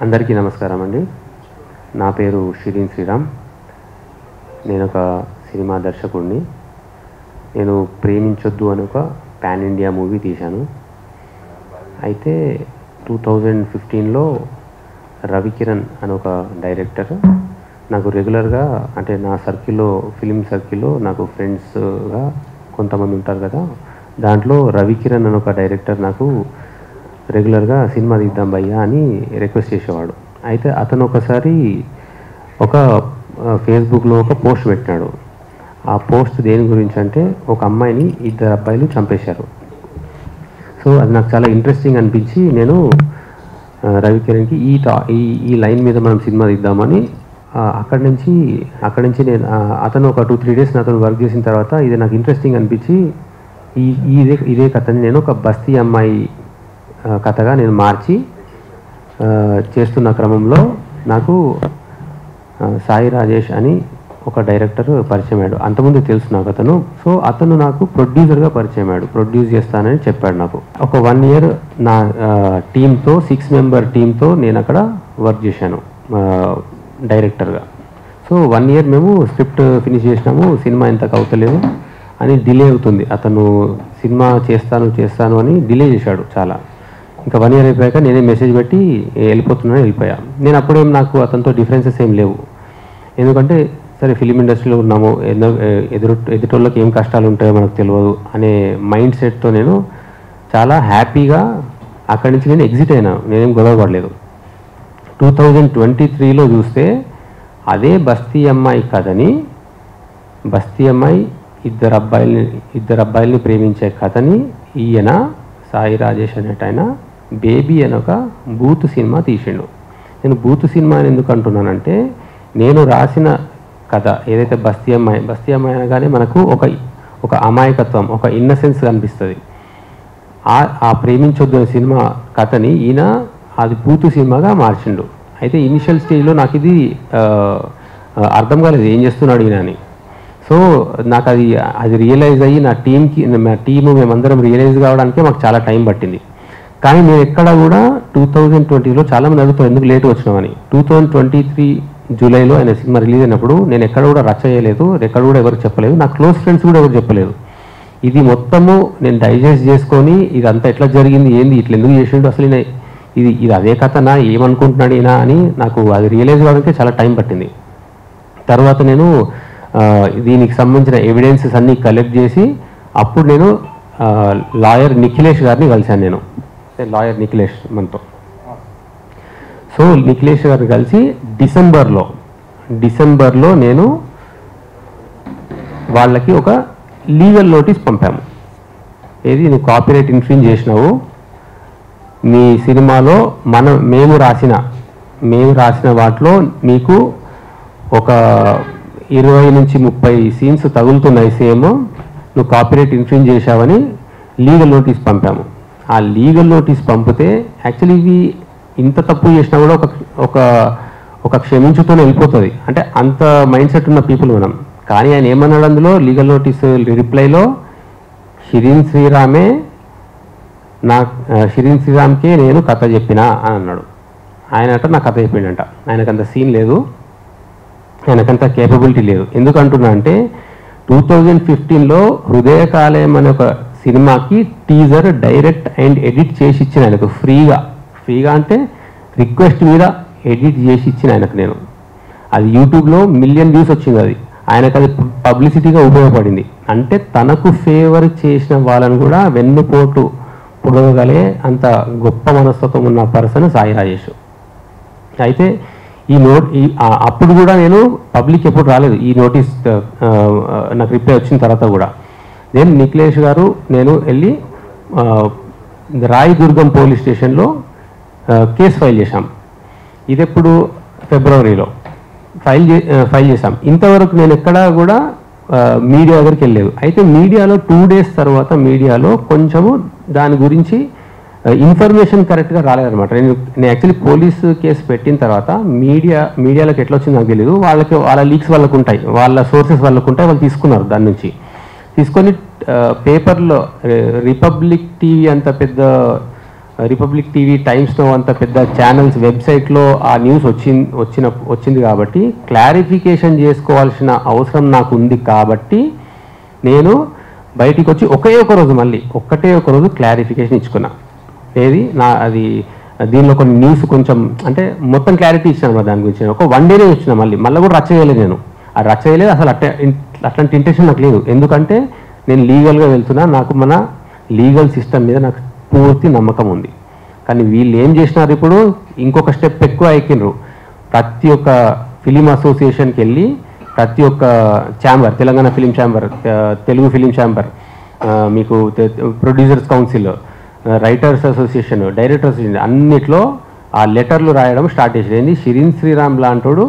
అందరికీ నమస్కారం అండి. నా పేరు షిరీన్ శ్రీరామ్. నేను ఒక సినిమా దర్శకుడిని. నేను ప్రేమించొద్దు అని ఒక పాన్ ఇండియా మూవీ తీశాను. అయితే 2015లో రవికిరణ్ అని ఒక డైరెక్టర్ నాకు రెగ్యులర్గా, అంటే నా సర్కిల్లో, ఫిలిం సర్కిల్లో నాకు ఫ్రెండ్స్గా కొంతమంది ఉంటారు కదా, దాంట్లో రవికిరణ్ అని ఒక డైరెక్టర్ నాకు రెగ్యులర్గా సినిమా తీద్దాం భయ్యా అని రిక్వెస్ట్ చేసేవాడు. అయితే అతను ఒకసారి ఒక ఫేస్బుక్లో ఒక పోస్ట్ పెట్టినాడు. ఆ పోస్ట్ దేని గురించి అంటే, ఒక అమ్మాయిని 2 అబ్బాయిలు చంపేశారు. సో అది నాకు చాలా ఇంట్రెస్టింగ్ అనిపించి నేను రవికిరణ్కి ఈ లైన్ మీద మనం సినిమా తీద్దామని అక్కడి నుంచి నేను అతను ఒక 2-3 డేస్ అతను వర్క్ చేసిన తర్వాత ఇది నాకు ఇంట్రెస్టింగ్ అనిపించి ఇదే కథని నేను ఒక బస్తీ అమ్మాయి కథగా నేను మార్చి చేస్తున్న క్రమంలో నాకు సాయి రాజేష్ అని ఒక డైరెక్టర్ పరిచయం అయ్యాడు. అంతకుముందు తెలుసు నాకు అతను. సో అతను నాకు ప్రొడ్యూసర్గా పరిచయం అయ్యాడు. ప్రొడ్యూస్ చేస్తానని చెప్పాడు నాకు. ఒక 1 ఇయర్ నా టీంతో, 6 మెంబర్ టీంతో నేను అక్కడ వర్క్ చేశాను డైరెక్టర్గా. సో 1 ఇయర్ మేము స్క్రిప్ట్ ఫినిష్ చేసినాము. సినిమా ఎంతకు అవుతలేదు అని డిలే అవుతుంది. అతను సినిమా చేస్తాను అని డిలే చేశాడు చాలా. ఇంకా 1 ఇయర్ అయిపోయాక నేనే మెసేజ్ పెట్టి వెళ్ళిపోయా. నేను అప్పుడేం నాకు అతనితో డిఫరెన్సెస్ ఏం లేవు. ఎందుకంటే సరే ఫిలిం ఇండస్ట్రీలో ఉన్నాము, ఎదుటోళ్ళకి ఏం కష్టాలు ఉంటాయో మనకు తెలియదు అనే మైండ్ సెట్తో నేను చాలా హ్యాపీగా అక్కడి నుంచి నేను ఎగ్జిట్ అయినా. నేనేం గొడవపడలేదు. 2023లో చూస్తే అదే బస్తీ అమ్మాయి కథని, బస్తీ అమ్మాయి ఇద్దరు అబ్బాయిల్ని ప్రేమించే కథని ఈయన సాయి రాజేష్ అనేటైనా బేబీ అని ఒక బూత్ సినిమా తీసిండు. నేను బూత్ సినిమా అని ఎందుకు అంటున్నానంటే, నేను రాసిన కథ ఏదైతే బస్తీ అమ్మాయి అనగానే మనకు ఒక అమాయకత్వం, ఒక ఇన్నసెన్స్ కనిపిస్తుంది. ఆ ప్రేమించొద్దు సినిమా కథని ఈయన అది బూత్ సినిమాగా మార్చిండు. అయితే ఇనిషియల్ స్టేజ్లో నాకు ఇది అర్థం కాలేదు, ఏం చేస్తున్నాడు ఈయన అని. సో నాకు అది రియలైజ్ అయ్యి నా టీము మేమందరం రియలైజ్ కావడానికే మాకు చాలా టైం పట్టింది. కానీ నేను ఎక్కడ కూడా 2020లో చాలామంది అడుగుతారు ఎందుకు లేట్ వచ్చినామని. 2023 జూలైలో ఆయన సినిమా రిలీజ్ అయినప్పుడు నేను ఎక్కడ కూడా రచ్చ చేయలేదు, ఎక్కడ కూడా ఎవరికి చెప్పలేదు, నా క్లోజ్ ఫ్రెండ్స్ కూడా ఎవరు చెప్పలేదు. ఇది మొత్తము నేను డైజెస్ట్ చేసుకొని ఇదంతా ఎట్లా జరిగింది, ఏంది, ఇట్లా ఎందుకు చేసిండు, అసలు ఇది అదే కథనా, ఏమనుకుంటున్నాడు ఈయన అని నాకు అది రియలైజ్ కావడానికి చాలా టైం పట్టింది. తర్వాత నేను దీనికి సంబంధించిన ఎవిడెన్సెస్ అన్నీ కలెక్ట్ చేసి అప్పుడు నేను లాయర్ నిఖిలేష్ గారిని కలిశాను. నేను లాయర్ నిఖిలేష్ మనతో. సో నిఖిలేష్ గారిని కలిసి డిసెంబర్లో నేను వాళ్ళకి ఒక లీగల్ నోటీస్ పంపాము. ఏది, నువ్వు కాపీరైట్ ఇన్ఫ్రింజ్ చేసినావు, మీ సినిమాలో మేము రాసిన వాటిలో నీకు ఒక 20 నుంచి 30 సీన్స్ తగులుతున్నాయి సేమ్, నువ్వు కాపీరైట్ ఇన్ఫ్రింజ్ చేశావని లీగల్ నోటీస్ పంపాము. ఆ లీగల్ నోటీస్ పంపితే యాక్చువల్లీ ఇవి ఇంత తప్పు చేసినా కూడా ఒక క్షమించుతూనే వెళ్ళిపోతుంది. అంటే అంత మైండ్ సెట్ ఉన్న పీపుల్ మనం. కానీ ఆయన ఏమన్నాడు అందులో లీగల్ నోటీస్ రిప్లైలో, షిరీన్ శ్రీరామ్కే నేను కథ చెప్పినా అని అన్నాడు. ఆయనట నా కథ చెప్పిండంట. ఆయనకంత సీన్ లేదు, ఆయనకంత కేపబిలిటీ లేదు. ఎందుకంటున్నా అంటే 2015లో హృదయకాలయం అనే ఒక సినిమాకి టీజర్ డైరెక్ట్ అండ్ ఎడిట్ చేసి ఇచ్చిన ఆయనకు ఫ్రీగా అంటే రిక్వెస్ట్ మీద ఎడిట్ చేసి ఇచ్చిన ఆయనకు నేను. అది యూట్యూబ్లో 1 మిలియన్ వ్యూస్ వచ్చింది. అది ఆయనకు అది పబ్లిసిటీగా ఉపయోగపడింది. అంటే తనకు ఫేవర్ చేసిన వాళ్ళని కూడా వెన్నుపోటు పొడవగలే అంత గొప్ప మనస్తత్వం ఉన్న పర్సన్ సాయి రాజేష్. అయితే అప్పుడు కూడా నేను పబ్లిక్ ఎప్పుడు రాలేదు. ఈ నోటీస్ నాకు రిప్లై వచ్చిన తర్వాత కూడా నేను నిఖిలేష్ గారు నేను వెళ్ళి రాయదుర్గం పోలీస్ స్టేషన్లో కేసు ఫైల్ చేశాం. ఇది ఎప్పుడు ఫిబ్రవరిలో ఫైల్ చేశాం. ఇంతవరకు నేను ఎక్కడా కూడా మీడియా దగ్గరికి వెళ్ళలేదు. అయితే మీడియాలో 2 డేస్ తర్వాత మీడియాలో కొంచెము దాని గురించి ఇన్ఫర్మేషన్ కరెక్ట్గా రాలేదనమాట. నేను యాక్చువల్లీ పోలీసు కేసు పెట్టిన తర్వాత మీడియాలకు ఎట్లా వచ్చిందో నాకు తెలియదు. వాళ్ళ లీక్స్ వాళ్ళకు ఉంటాయి, వాళ్ళ సోర్సెస్ వాళ్ళకు ఉంటాయి. వాళ్ళు తీసుకున్నారు, దాని నుంచి తీసుకొని పేపర్లో రిపబ్లిక్ టీవీ అంత పెద్ద రిపబ్లిక్ టీవీ, టైమ్స్ నౌ అంత పెద్ద ఛానల్స్ వెబ్సైట్లో ఆ న్యూస్ వచ్చింది కాబట్టి క్లారిఫికేషన్ చేసుకోవాల్సిన అవసరం నాకు ఉంది కాబట్టి నేను బయటికి వచ్చి ఒకే ఒక రోజు క్లారిఫికేషన్ ఇచ్చుకున్నా. అది దీనిలో కొన్ని న్యూస్ కొంచెం అంటే మొత్తం క్లారిటీ ఇచ్చాను దాని గురించి. ఒక 1 డేనే ఇచ్చిన, మళ్ళీ కూడా రచ్చ చేయలేదు. నేను ఆ రచ్చ చేయలేదు అసలు. అట్లాంటి ఇంటెన్షన్ నాకు లేదు. ఎందుకంటే నేను లీగల్గా వెళ్తున్నా, నాకు మన లీగల్ సిస్టమ్ మీద నాకు పూర్తి నమ్మకం ఉంది. కానీ వీళ్ళు ఏం చేసినారు, ఇప్పుడు ఇంకొక స్టెప్ ఎక్కువ ఎక్కినరు. ప్రతి ఒక్క ఫిలిం అసోసియేషన్కి వెళ్ళి ప్రతి ఒక్క chamber, Telangana film chamber, Telugu film chamber, మీకు producers council, writers association, directors association అన్నిట్లో ఆ లెటర్లు రాయడం స్టార్ట్ చేసేది. షిరీన్ శ్రీరామ్ లాంటోడు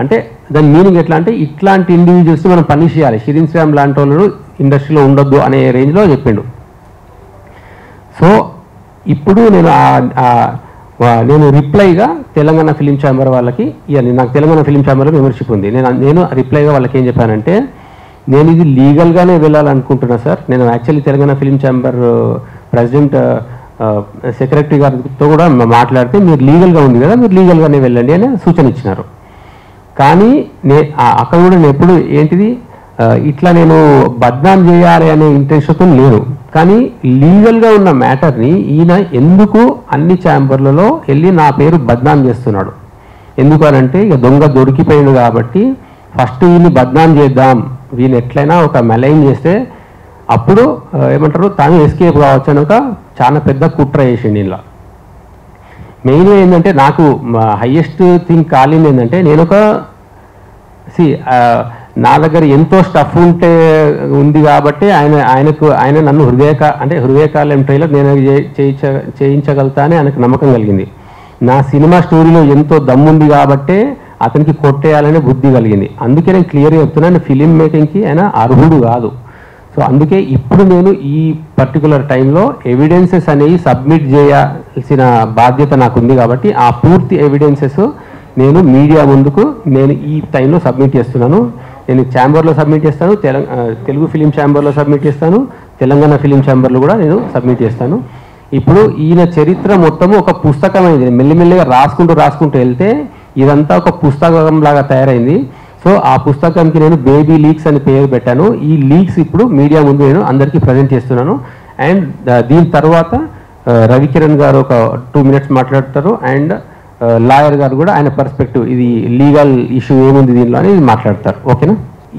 అంటే దాని మీనింగ్ ఎట్లా అంటే ఇట్లాంటి ఇండివిజువల్స్ని మనం పనిష్ చేయాలి, షిరీన్ శ్రీరామ్ లాంటి వాళ్ళు ఇండస్ట్రీలో ఉండొద్దు అనే రేంజ్లో చెప్పిండు. సో ఇప్పుడు నేను రిప్లైగా తెలంగాణ ఫిలిం ఛాంబర్ వాళ్ళకి నాకు తెలంగాణ ఫిలిం ఛాంబర్లో మెంబర్షిప్ ఉంది. నేను రిప్లైగా వాళ్ళకి ఏం చెప్పానంటే, నేను ఇది లీగల్గానే వెళ్ళాలనుకుంటున్నా సార్. నేను actually Telangana film chamber president secretary గారితో కూడా మాట్లాడితే మీరు లీగల్గా ఉంది కదా, మీరు లీగల్గానే వెళ్ళండి అని సూచన ఇచ్చినారు. కానీ అక్కడ కూడా నేను ఎప్పుడు ఏంటిది ఇట్లా నేను బద్నాం చేయాలి అనే ఇంటెన్షన్తో లేను. కానీ లీగల్గా ఉన్న మ్యాటర్ని ఈయన ఎందుకు అన్ని ఛాంబర్లలో వెళ్ళి నా పేరు బద్నాం చేస్తున్నాడు? ఎందుకు అనంటే ఇక దొంగ దొరికిపోయాడు కాబట్టి ఫస్ట్ వీళ్ళని బద్నాం చేద్దాం, వీళ్ళని ఎట్లయినా ఒక మెలైన్ చేస్తే అప్పుడు ఏమంటారు తాను ఎస్కేప్ కావచ్చు అని ఒక చాలా పెద్ద కుట్ర చేసిండు. ఇలా మెయిన్గా ఏంటంటే నాకు హైయెస్ట్ థింగ్ కాలింది ఏంటంటే, నేను ఒక నా దగ్గర ఎంతో స్టఫ్ ఉంది కాబట్టి ఆయన నన్ను హృదయకాలం ట్రైలర్ నేను చేయించగలుగుతా అని ఆయనకు నమ్మకం కలిగింది. నా సినిమా స్టోరీలో ఎంతో దమ్ముంది కాబట్టే అతనికి కొట్టేయాలనే బుద్ధి కలిగింది. అందుకే నేను క్లియర్గా చెప్తున్నాను, ఫిలిం మేకింగ్కి ఆయన అర్హుడు కాదు. సో అందుకే ఇప్పుడు నేను ఈ పర్టికులర్ టైంలో ఎవిడెన్సెస్ అనేవి సబ్మిట్ చేయాల్సిన బాధ్యత నాకు ఉంది కాబట్టి ఆ పూర్తి ఎవిడెన్సెస్ నేను మీడియా ముందుకు నేను ఈ టైంలో సబ్మిట్ చేస్తున్నాను. నేను ఛాంబర్లో సబ్మిట్ చేస్తాను, తెలుగు ఫిలిం ఛాంబర్లో సబ్మిట్ చేస్తాను, తెలంగాణ ఫిలిం ఛాంబర్లో కూడా నేను సబ్మిట్ చేస్తాను. ఇప్పుడు ఈయన చరిత్ర మొత్తము ఒక పుస్తకం అయింది. మెల్లిమెల్లిగా రాసుకుంటూ వెళ్తే ఇదంతా ఒక పుస్తకం లాగా తయారైంది. సో ఆ పుస్తకంకి నేను బేబీ లీక్స్ అని పేరు పెట్టాను. ఈ లీక్స్ ఇప్పుడు మీడియా ముందు నేను అందరికీ ప్రజెంట్ చేస్తున్నాను. అండ్ దీని తర్వాత రవికిరణ్ గారు ఒక 2 minutes మాట్లాడతారు. అండ్ లాయర్ గారు కూడా ఆయన పర్స్పెక్టివ్, ఇది లీగల్ ఇష్యూ ఏముంది దీనిలో అని మాట్లాడతారు. ఓకేనా?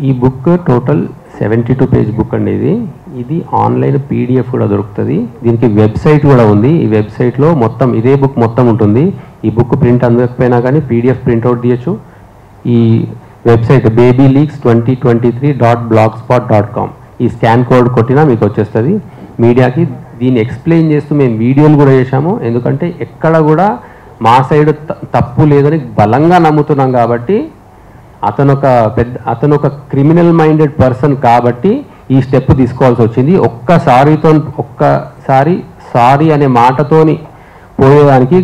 ఈ బుక్ టోటల్ 72 page బుక్ అండి. ఇది ఆన్లైన్ PDF కూడా దొరుకుతుంది. దీనికి వెబ్సైట్ కూడా ఉంది. ఈ వెబ్సైట్లో మొత్తం ఇదే బుక్ మొత్తం ఉంటుంది. ఈ బుక్ ప్రింట్ అందకపోయినా కానీ PDF ప్రింట్అవుట్ తీయచ్చు. ఈ వెబ్సైట్ babyleaks2023.blogspot.com, ఈ స్కాన్ కోడ్ కొట్టినా మీకు వచ్చేస్తుంది. మీడియాకి దీన్ని ఎక్స్ప్లెయిన్ చేస్తూ మేము వీడియోలు కూడా చేశాము. ఎందుకంటే ఎక్కడ కూడా మా సైడ్ తప్పు లేదని బలంగా నమ్ముతున్నాం కాబట్టి అతను ఒక క్రిమినల్ మైండెడ్ పర్సన్ కాబట్టి ఈ స్టెప్ తీసుకోవాల్సి వచ్చింది. ఒక్కసారి సారీ అనే మాటతోని పోయేదానికి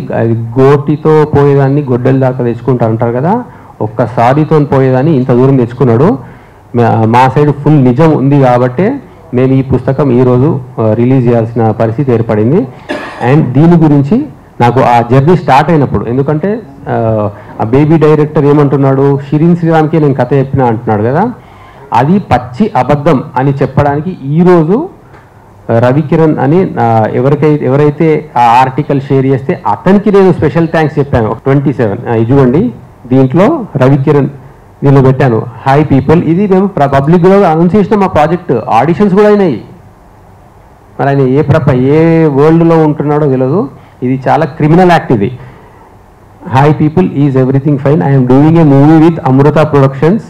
గోటితో పోయేదాన్ని గొడ్డల దాకా తెచ్చుకుంటా అంటారు కదా, ఒక్కసారితో పోయేదాన్ని ఇంత దూరం తెచ్చుకున్నాడు. మా సైడ్ ఫుల్ నిజం ఉంది కాబట్టే మేము ఈ పుస్తకం ఈరోజు రిలీజ్ చేయాల్సిన పరిస్థితి ఏర్పడింది. అండ్ దీని గురించి నాకు ఆ జర్నీ స్టార్ట్ అయినప్పుడు, ఎందుకంటే ఆ బేబీ డైరెక్టర్ ఏమంటున్నాడు, షిరీన్ శ్రీరామ్కి నేను కథ చెప్పినా అంటున్నాడు కదా, అది పచ్చి అబద్ధం అని చెప్పడానికి ఈరోజు రవికిరణ్ అని ఎవరైతే ఆ ఆర్టికల్ షేర్ చేస్తే అతనికి నేను స్పెషల్ థ్యాంక్స్ చెప్పాను. 27 ఇది చూడండి, దీంట్లో రవికిరణ్ దీనిలో పెట్టాను, హాయ్ పీపుల్. ఇది మేము పబ్లిక్లో అనౌన్స్ చేసిన మా ప్రాజెక్ట్ ఆడిషన్స్ కూడా అయినాయి. మరి ఆయన ఏ వరల్డ్లో ఉంటున్నాడో తెలియదు. ఇది చాలా క్రిమినల్ యాక్ట్. ఇది hi people, is everything fine, I'm doing a movie with Amrita productions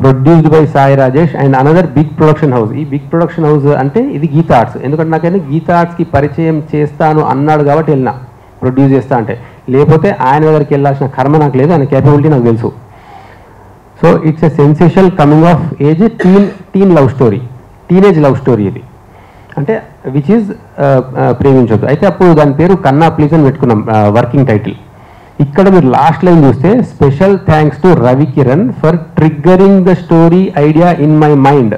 produced by Sai Rajesh and another big production house. ఈ బిగ్ ప్రొడక్షన్ హౌస్ అంటే ఇది గీతా ఆర్ట్స్. ఎందుకంటే నాకైనా గీతా ఆర్ట్స్కి పరిచయం చేస్తాను అన్నాడు కాబట్టి వెళ్ళినా ప్రొడ్యూస్ చేస్తా అంటే, లేకపోతే ఆయన దగ్గరికి వెళ్ళాల్సిన కర్మ నాకు లేదు, ఆయన కేపబిలిటీ నాకు తెలుసు. So it's a sensational coming of age teen love story, teenage love story. ఇది అంటే విచ్ ఈజ్ ప్రేమించొద్దు. అయితే అప్పుడు దాని పేరు కన్నా ప్లీజ్ అని పెట్టుకున్నాం వర్కింగ్ టైటిల్. ఇక్కడ మీరు లాస్ట్ లైన్ చూస్తే, special thanks to Ravikiran for triggering the story idea in my mind.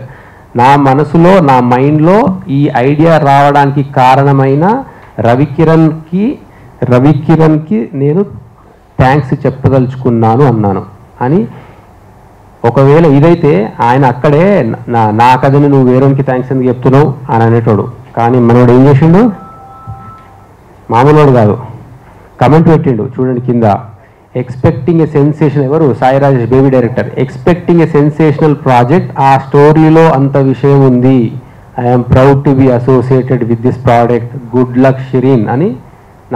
నా మనసులో నా మైండ్లో ఈ ఐడియా రావడానికి కారణమైన రవికిరణ్కి నేను థ్యాంక్స్ చెప్పదలుచుకున్నాను అన్నాను అని. ఒకవేళ ఇదైతే ఆయన అక్కడే నా కథని నువ్వు వేరేకి థ్యాంక్స్ ఎందుకు చెప్తున్నావు అని అనేటోడు. కానీ మనోడు ఏం చేసిండు, మామూలుడు కాదు, కమెంట్ పెట్టిండు చూడండి కింద, ఎక్స్పెక్టింగ్ ఎ సెన్సేషన్, ఎవరు, Sai Rajesh Baby director, expecting a sensational project, ఆ స్టోరీలో అంత విషయం ఉంది, I'm proud to be associated with this product, good luck Shireen అని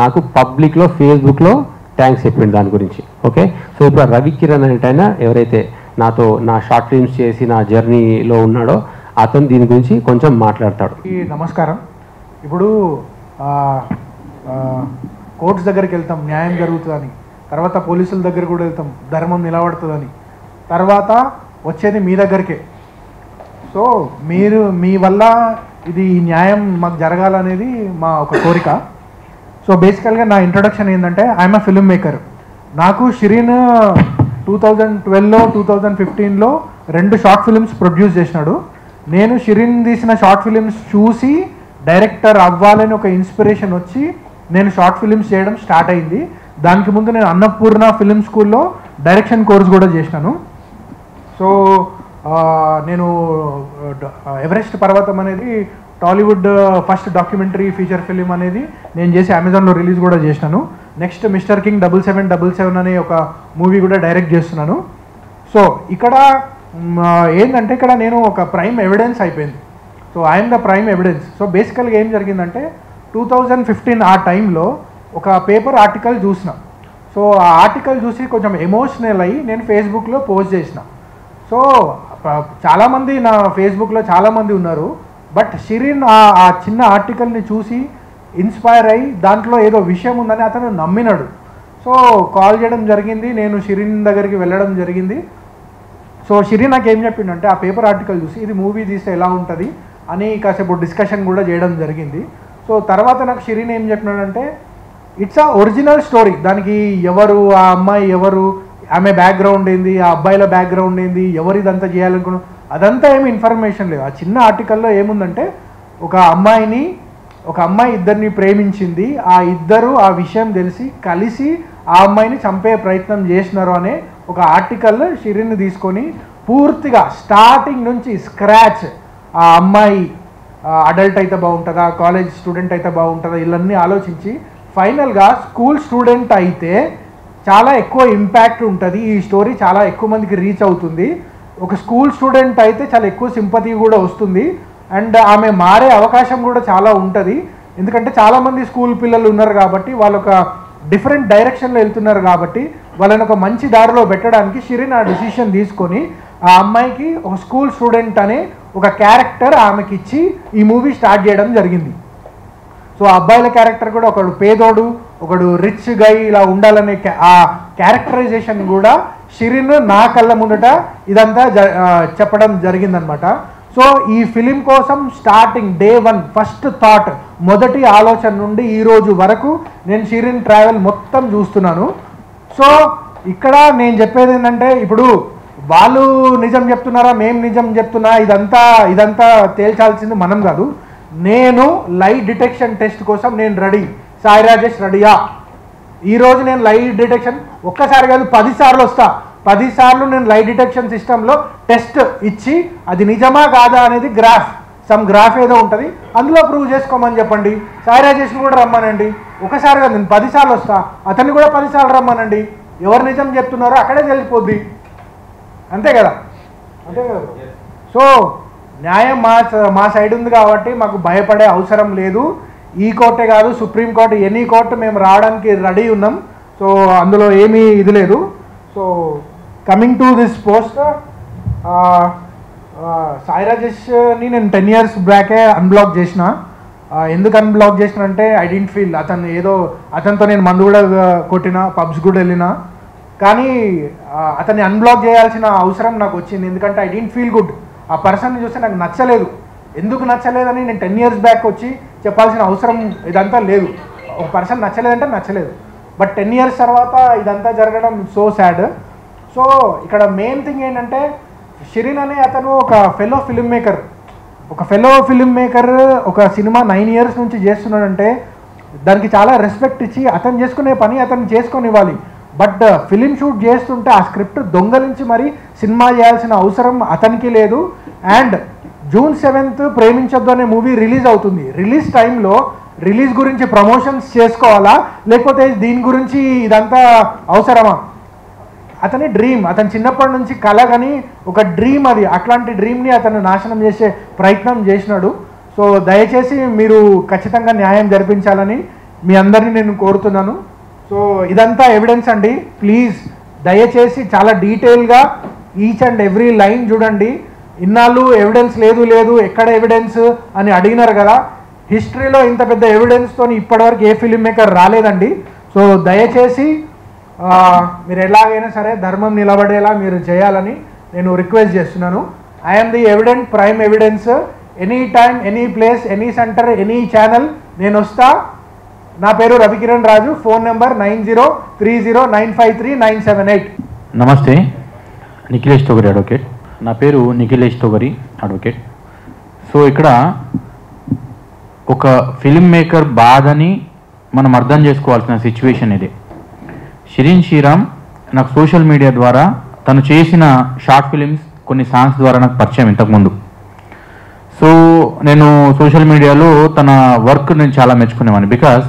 నాకు పబ్లిక్లో ఫేస్బుక్లో థ్యాంక్స్ చెప్పిండు దాని గురించి. ఓకే, సో ఇప్పుడు రవికిరణ్ అనేటైనా ఎవరైతే నాతో నా షార్ట్ ఫిల్మ్స్ చేసి నా జర్నీలో ఉన్నాడో అతను దీని గురించి కొంచెం మాట్లాడతాడు. నమస్కారం. ఇప్పుడు కోర్ట్స్ దగ్గరికి వెళ్తాం న్యాయం జరుగుతుందని, తర్వాత పోలీసుల దగ్గర కూడా వెళ్తాం ధర్మం నిలబడుతుందని, తర్వాత వచ్చేది మీ దగ్గరికే. సో మీ వల్ల ఇది న్యాయం మాకు జరగాలనేది మా ఒక కోరిక. సో బేసికల్గా నా ఇంట్రొడక్షన్ ఏంటంటే, ఐఎమ్ అ ఫిల్మ్ మేకర్. నాకు షిరీన్ 2012లో 2015లో 2 షార్ట్ ఫిలిమ్స్ ప్రొడ్యూస్ చేసినాడు. నేను షిరీన్ తీసిన షార్ట్ ఫిలిమ్స్ చూసి డైరెక్టర్ అవ్వాలని ఒక ఇన్స్పిరేషన్ వచ్చి నేను షార్ట్ ఫిలిమ్స్ చేయడం స్టార్ట్ అయింది. దానికి ముందు నేను అన్నపూర్ణ ఫిలిం స్కూల్లో డైరెక్షన్ కోర్స్ కూడా చేసినాను. సో నేను ఎవరెస్ట్ పర్వతం అనేది Tollywood first documentary feature film అనేది నేను చేసి అమెజాన్లో రిలీజ్ కూడా చేసినాను. నెక్స్ట్ మిస్టర్ కింగ్ 7777 అనే ఒక మూవీ కూడా డైరెక్ట్ చేస్తున్నాను. సో ఇక్కడ ఏంటంటే, ఇక్కడ నేను ఒక ప్రైమ్ ఎవిడెన్స్ అయిపోయింది. So I'm the prime evidence. So బేసికల్గా ఏం జరిగిందంటే 2015 ఆ టైంలో ఒక పేపర్ ఆర్టికల్ చూసిన. సో ఆ ఆర్టికల్ చూసి కొంచెం ఎమోషనల్ అయ్యి నేను ఫేస్బుక్లో పోస్ట్ చేసిన. సో చాలామంది నా ఫేస్బుక్లో చాలామంది ఉన్నారు, బట్ షిరీన్ ఆ చిన్న ఆర్టికల్ని చూసి ఇన్స్పైర్ అయ్యి దాంట్లో ఏదో విషయం ఉందని అతను నమ్మినాడు. సో కాల్ చేయడం జరిగింది, నేను షిరీన్ దగ్గరికి వెళ్ళడం జరిగింది. సో షిరీన్ నాకు ఏం చెప్పిండంటే, ఆ పేపర్ ఆర్టికల్ చూసి ఇది మూవీ తీస్తే ఎలా ఉంటుంది అని కాసేపు డిస్కషన్ కూడా చేయడం జరిగింది. సో తర్వాత నాకు షిరీన్ ఏం చెప్పినాడంటే, ఇట్స్ ఆ ఒరిజినల్ స్టోరీ, దానికి ఎవరు, ఆ అమ్మాయి ఎవరు, ఆమె బ్యాక్గ్రౌండ్ ఏంది, ఆ అబ్బాయిల బ్యాక్గ్రౌండ్ ఏంది, ఎవరు ఇదంతా చేయాలనుకున్నాం, అదంతా ఏమి ఇన్ఫర్మేషన్ లేదు. ఆ చిన్న ఆర్టికల్లో ఏముందంటే, ఒక అమ్మాయి ఇద్దరిని ప్రేమించింది, ఆ ఇద్దరు ఆ విషయం తెలిసి కలిసి ఆ అమ్మాయిని చంపే ప్రయత్నం చేసినారు అనే ఒక ఆర్టికల్ షిరీన్ని తీసుకొని పూర్తిగా స్టార్టింగ్ నుంచి స్క్రాచ్, ఆ అమ్మాయి అడల్ట్ అయితే బాగుంటుందా, కాలేజ్ స్టూడెంట్ అయితే బాగుంటుందా, ఇవన్నీ ఆలోచించి ఫైనల్గా స్కూల్ స్టూడెంట్ అయితే చాలా ఎక్కువ ఇంపాక్ట్ ఉంటుంది, ఈ స్టోరీ చాలా ఎక్కువ మందికి రీచ్ అవుతుంది, ఒక స్కూల్ స్టూడెంట్ అయితే చాలా ఎక్కువ సింపతి కూడా వస్తుంది, అండ్ ఆమె మారే అవకాశం కూడా చాలా ఉంటుంది. ఎందుకంటే చాలామంది స్కూల్ పిల్లలు ఉన్నారు కాబట్టి వాళ్ళు ఒక డిఫరెంట్ డైరెక్షన్లో వెళ్తున్నారు కాబట్టి వాళ్ళని ఒక మంచి దారిలో పెట్టడానికి షిరీన్ ఆ డిసిషన్ తీసుకొని ఆ అమ్మాయికి ఒక స్కూల్ స్టూడెంట్ అనే ఒక క్యారెక్టర్ ఆమెకి ఇచ్చి ఈ మూవీ స్టార్ట్ చేయడం జరిగింది. సో ఆ అబ్బాయిల క్యారెక్టర్ కూడా ఒకడు పేదోడు, ఒకడు రిచ్ గై ఇలా ఉండాలనే ఆ క్యారెక్టరైజేషన్ కూడా షిరీన్ నా కళ్ళ ముందట ఇదంతా చెప్పడం జరిగిందనమాట. సో ఈ ఫిలిం కోసం స్టార్టింగ్ డే 1 ఫస్ట్ థాట్, మొదటి ఆలోచన నుండి ఈరోజు వరకు నేను షిరీన్ ట్రావెల్ మొత్తం చూస్తున్నాను. సో ఇక్కడ నేను చెప్పేది ఏంటంటే, ఇప్పుడు వాళ్ళు నిజం చెప్తున్నారా మేము నిజం చెప్తున్నా ఇదంతా తేల్చాల్సింది మనం కాదు. నేను లై డిటెక్షన్ టెస్ట్ కోసం నేను రెడీ. సాయి రాజేష్ రెడీయా? ఈరోజు నేను లై డిటెక్షన్ ఒక్కసారి కాదు 10 సార్లు వస్తా. 10 సార్లు నేను లై డిటెక్షన్ సిస్టంలో టెస్ట్ ఇచ్చి అది నిజమా కాదా అనేది గ్రాఫ్ ఏదో ఉంటుంది, అందులో ప్రూవ్ చేసుకోమని చెప్పండి. సాయి రాజేష్ని కూడా రమ్మనండి. ఒకసారి కాదు, నేను 10 సార్లు వస్తా, అతన్ని కూడా 10 సార్లు రమ్మనండి. ఎవరు నిజం చెప్తున్నారో అక్కడే తెలిసిపోద్ది. అంతే కదా? సో న్యాయం మా సైడ్ ఉంది కాబట్టి మాకు భయపడే అవసరం లేదు. ఈ కోర్టే కాదు, సుప్రీంకోర్టు, ఎనీ కోర్టు మేము రావడానికి రెడీ ఉన్నాం. సో అందులో ఏమీ ఇది లేదు. So coming to this post, Sai రాజేష్ని నేను 10 years బ్యాకే అన్బ్లాక్ చేసిన. ఎందుకు అన్బ్లాక్ చేసిన అంటే, ఐ డెంట్ ఫీల్ అతనితో నేను మందు కూడా కొట్టిన, పబ్స్ కూడా వెళ్ళిన, కానీ అతన్ని అన్బ్లాక్ చేయాల్సిన అవసరం నాకు వచ్చింది. ఎందుకంటే ఐ డెంట్ ఫీల్ గుడ్. ఆ పర్సన్ని చూస్తే నాకు నచ్చలేదు. ఎందుకు నచ్చలేదని నేను 10 years బ్యాక్ వచ్చి చెప్పాల్సిన అవసరం ఇదంతా లేదు. ఒక పర్సన్ నచ్చలేదంటే నచ్చలేదు, బట్ 10 years తర్వాత ఇదంతా జరగడం సో సాడ్. సో ఇక్కడ మెయిన్ థింగ్ ఏంటంటే, షిరీన్ అనే అతను ఒక ఫెలో ఫిల్మ్ మేకర్. ఒక సినిమా 9 years నుంచి చేస్తున్నాడంటే దానికి చాలా రెస్పెక్ట్ ఇచ్చి అతను చేసుకునే పని అతను చేసుకొని ఇవ్వాలి. బట్ ఫిలిం షూట్ చేస్తుంటే ఆ స్క్రిప్ట్ దొంగలించి మరి సినిమా చేయాల్సిన అవసరం అతనికి లేదు. అండ్ June 7th ప్రేమించొద్దు అనే మూవీ రిలీజ్ అవుతుంది. రిలీజ్ టైంలో రిలీజ్ గురించి ప్రమోషన్స్ చేసుకోవాలా, లేకపోతే దీని గురించి ఇదంతా అవసరమా? అతని డ్రీమ్, అతను చిన్నప్పటి నుంచి కల కానీ ఒక డ్రీమ్ అది, అట్లాంటి డ్రీమ్ని అతను నాశనం చేసే ప్రయత్నం చేసినాడు. సో దయచేసి మీరు ఖచ్చితంగా న్యాయం జరిపించాలని మీ అందరినీ నేను కోరుతున్నాను. సో ఇదంతా ఎవిడెన్స్ అండి, ప్లీజ్ దయచేసి చాలా డీటెయిల్గా ఈచ్ అండ్ ఎవ్రీ లైన్ చూడండి. ఇన్నాళ్ళు ఎవిడెన్స్ లేదు లేదు ఎక్కడ ఎవిడెన్స్ అని అడిగినారు కదా, హిస్టరీలో ఇంత పెద్ద ఎవిడెన్స్తో ఇప్పటివరకు ఏ ఫిల్మ్ మేకర్ రాలేదండి. సో దయచేసి మీరు ఎలాగైనా సరే ధర్మం నిలబడేలా మీరు చేయాలని నేను రిక్వెస్ట్ చేస్తున్నాను. I'm the evident prime evidence. Any time, any place, any centre, any channel నేను వస్తా. నా పేరు రవికిరణ్ రాజు, ఫోన్ నెంబర్ 9030953978. నమస్తే, నిఖిలేష్ తొగరి అడ్వకేట్. నా పేరు నిఖిలేష్ తొగరి అడ్వకేట్. సో ఇక్కడ ఒక ఫిల్మ్ మేకర్ బాధని మనం అర్థం చేసుకోవాల్సిన సిచ్యువేషన్ ఇది. షిరీన్ శ్రీరామ్ నాకు సోషల్ మీడియా ద్వారా తను చేసిన షార్ట్ ఫిలిమ్స్, కొన్ని సాంగ్స్ ద్వారా నాకు పరిచయం ఇంతకుముందు. సో నేను సోషల్ మీడియాలో తన వర్క్ నేను చాలా మెచ్చుకునేవాడిని. బికాజ్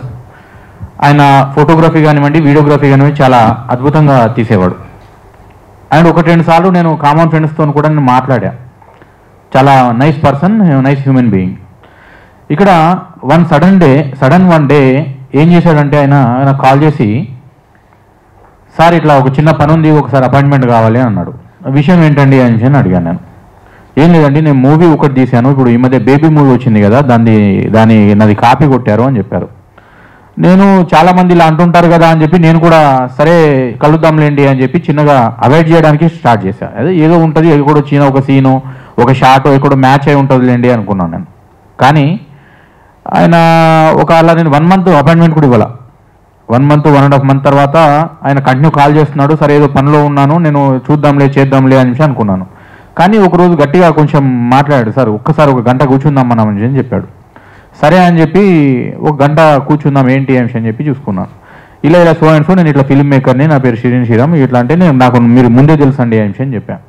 ఆయన ఫోటోగ్రఫీ కానివ్వండి, వీడియోగ్రఫీ కానివ్వండి చాలా అద్భుతంగా తీసేవాడు. అండ్ 1-2 సార్లు నేను కామన్ ఫ్రెండ్స్తో కూడా నేను మాట్లాడా. చాలా nice person, nice human being. ఇక్కడ సడన్ వన్ డే ఏం చేశాడంటే ఆయన నాకు కాల్ చేసి, సార్ ఇట్లా ఒక చిన్న పని ఉంది, ఒకసారి అపాయింట్మెంట్ కావాలి అని అన్నాడు. విషయం ఏంటండి అని అడిగాను నేను. ఏం లేదండి, నేను మూవీ ఒకటి తీశాను, ఇప్పుడు ఈ మధ్య బేబీ మూవీ వచ్చింది కదా, నాది కాపీ కొట్టారు అని చెప్పారు. నేను చాలామంది ఇలా అంటుంటారు కదా అని చెప్పి నేను కూడా సరే కలుద్దాంలేండి అని చెప్పి చిన్నగా అవాయిడ్ చేయడానికి స్టార్ట్ చేశాను. అదే ఏదో ఉంటుంది, ఎక్కడో చిన్న ఒక సీను, ఒక షార్ట్ ఎక్కడో మ్యాచ్ అయి ఉంటుందిలేండి అనుకున్నాను నేను. కానీ ఆయన అలా నేను 1 month అపాయింట్మెంట్ కూడా ఇవ్వాల. 1 month, 1.5 month తర్వాత ఆయన కంటిన్యూ కాల్ చేస్తున్నాడు. సరే ఏదో పనిలో ఉన్నాను, నేను చేద్దాంలే అని అనుకున్నాను. కానీ ఒకరోజు గట్టిగా కొంచెం మాట్లాడాడు, సార్ ఒక్కసారి 1 గంట కూర్చుందాం మనం అని చెప్పాడు. సరే అని చెప్పి 1 గంట కూర్చుందాం ఏంటి అని చెప్పి చూసుకున్నాను. ఇలా సో అండ్ సో నేను ఇట్లా ఫిల్మ్ మేకర్ని, నా పేరు షిరీన్ శ్రీరామ్, ఇట్లా అంటే నాకు మీరు ముందే తెలుసండి అని చెప్పాను.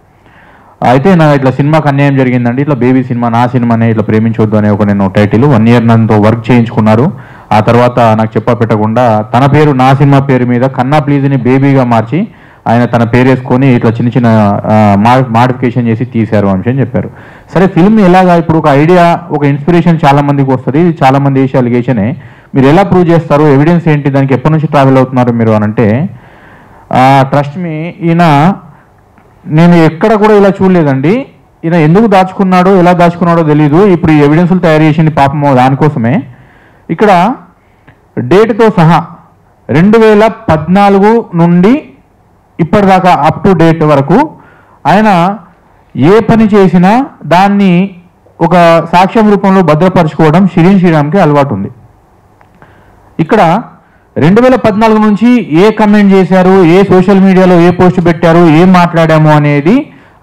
అయితే నా ఇట్లా సినిమాకి అన్యాయం జరిగిందండి, ఇట్లా బేబీ సినిమా, నా సినిమానే ఇట్లా ప్రేమించొద్దు అనే ఒక నేను టైటిల్ 1 year నన్నుతో వర్క్ చేయించుకున్నారు. ఆ తర్వాత నాకు పెట్టకుండా తన పేరు, నా సినిమా పేరు మీద కన్నా ప్లీజ్ని బేబీగా మార్చి ఆయన తన పేరు వేసుకొని ఇట్లా చిన్న మాడిఫికేషన్ చేసి తీశారు అని చెప్పారు. సరే ఫిల్మ్ ఎలాగా, ఇప్పుడు ఒక ఐడియా, ఒక ఇన్స్పిరేషన్ చాలా మందికి వస్తుంది, ఇది చాలా మంది వేసే అలిగేషనే. మీరు ఎలా ప్రూవ్ చేస్తారు, ఎవిడెన్స్ ఏంటి, దానికి ఎప్పటి నుంచి ట్రావెల్ అవుతున్నారు మీరు అని అంటే, ట్రస్ట్ మీ, నేను ఎక్కడ కూడా ఇలా చూడలేదండి. ఈయన ఎందుకు దాచుకున్నాడో, ఎలా దాచుకున్నాడో తెలీదు. ఇప్పుడు ఈ ఎవిడెన్స్లు తయారు చేసింది పాపం దానికోసమే. ఇక్కడ డేట్తో సహా 2014 నుండి ఇప్పటిదాకా అప్ టు డేట్ వరకు ఆయన ఏ పని చేసినా దాన్ని ఒక సాక్ష్యం రూపంలో భద్రపరచుకోవడం షిరీన్ శ్రీరామ్కి అలవాటు ఉంది. ఇక్కడ 2014 నుంచి ఏ కమెంట్ చేశారు, ఏ సోషల్ మీడియాలో ఏ పోస్ట్ పెట్టారు, ఏం మాట్లాడాము అనేది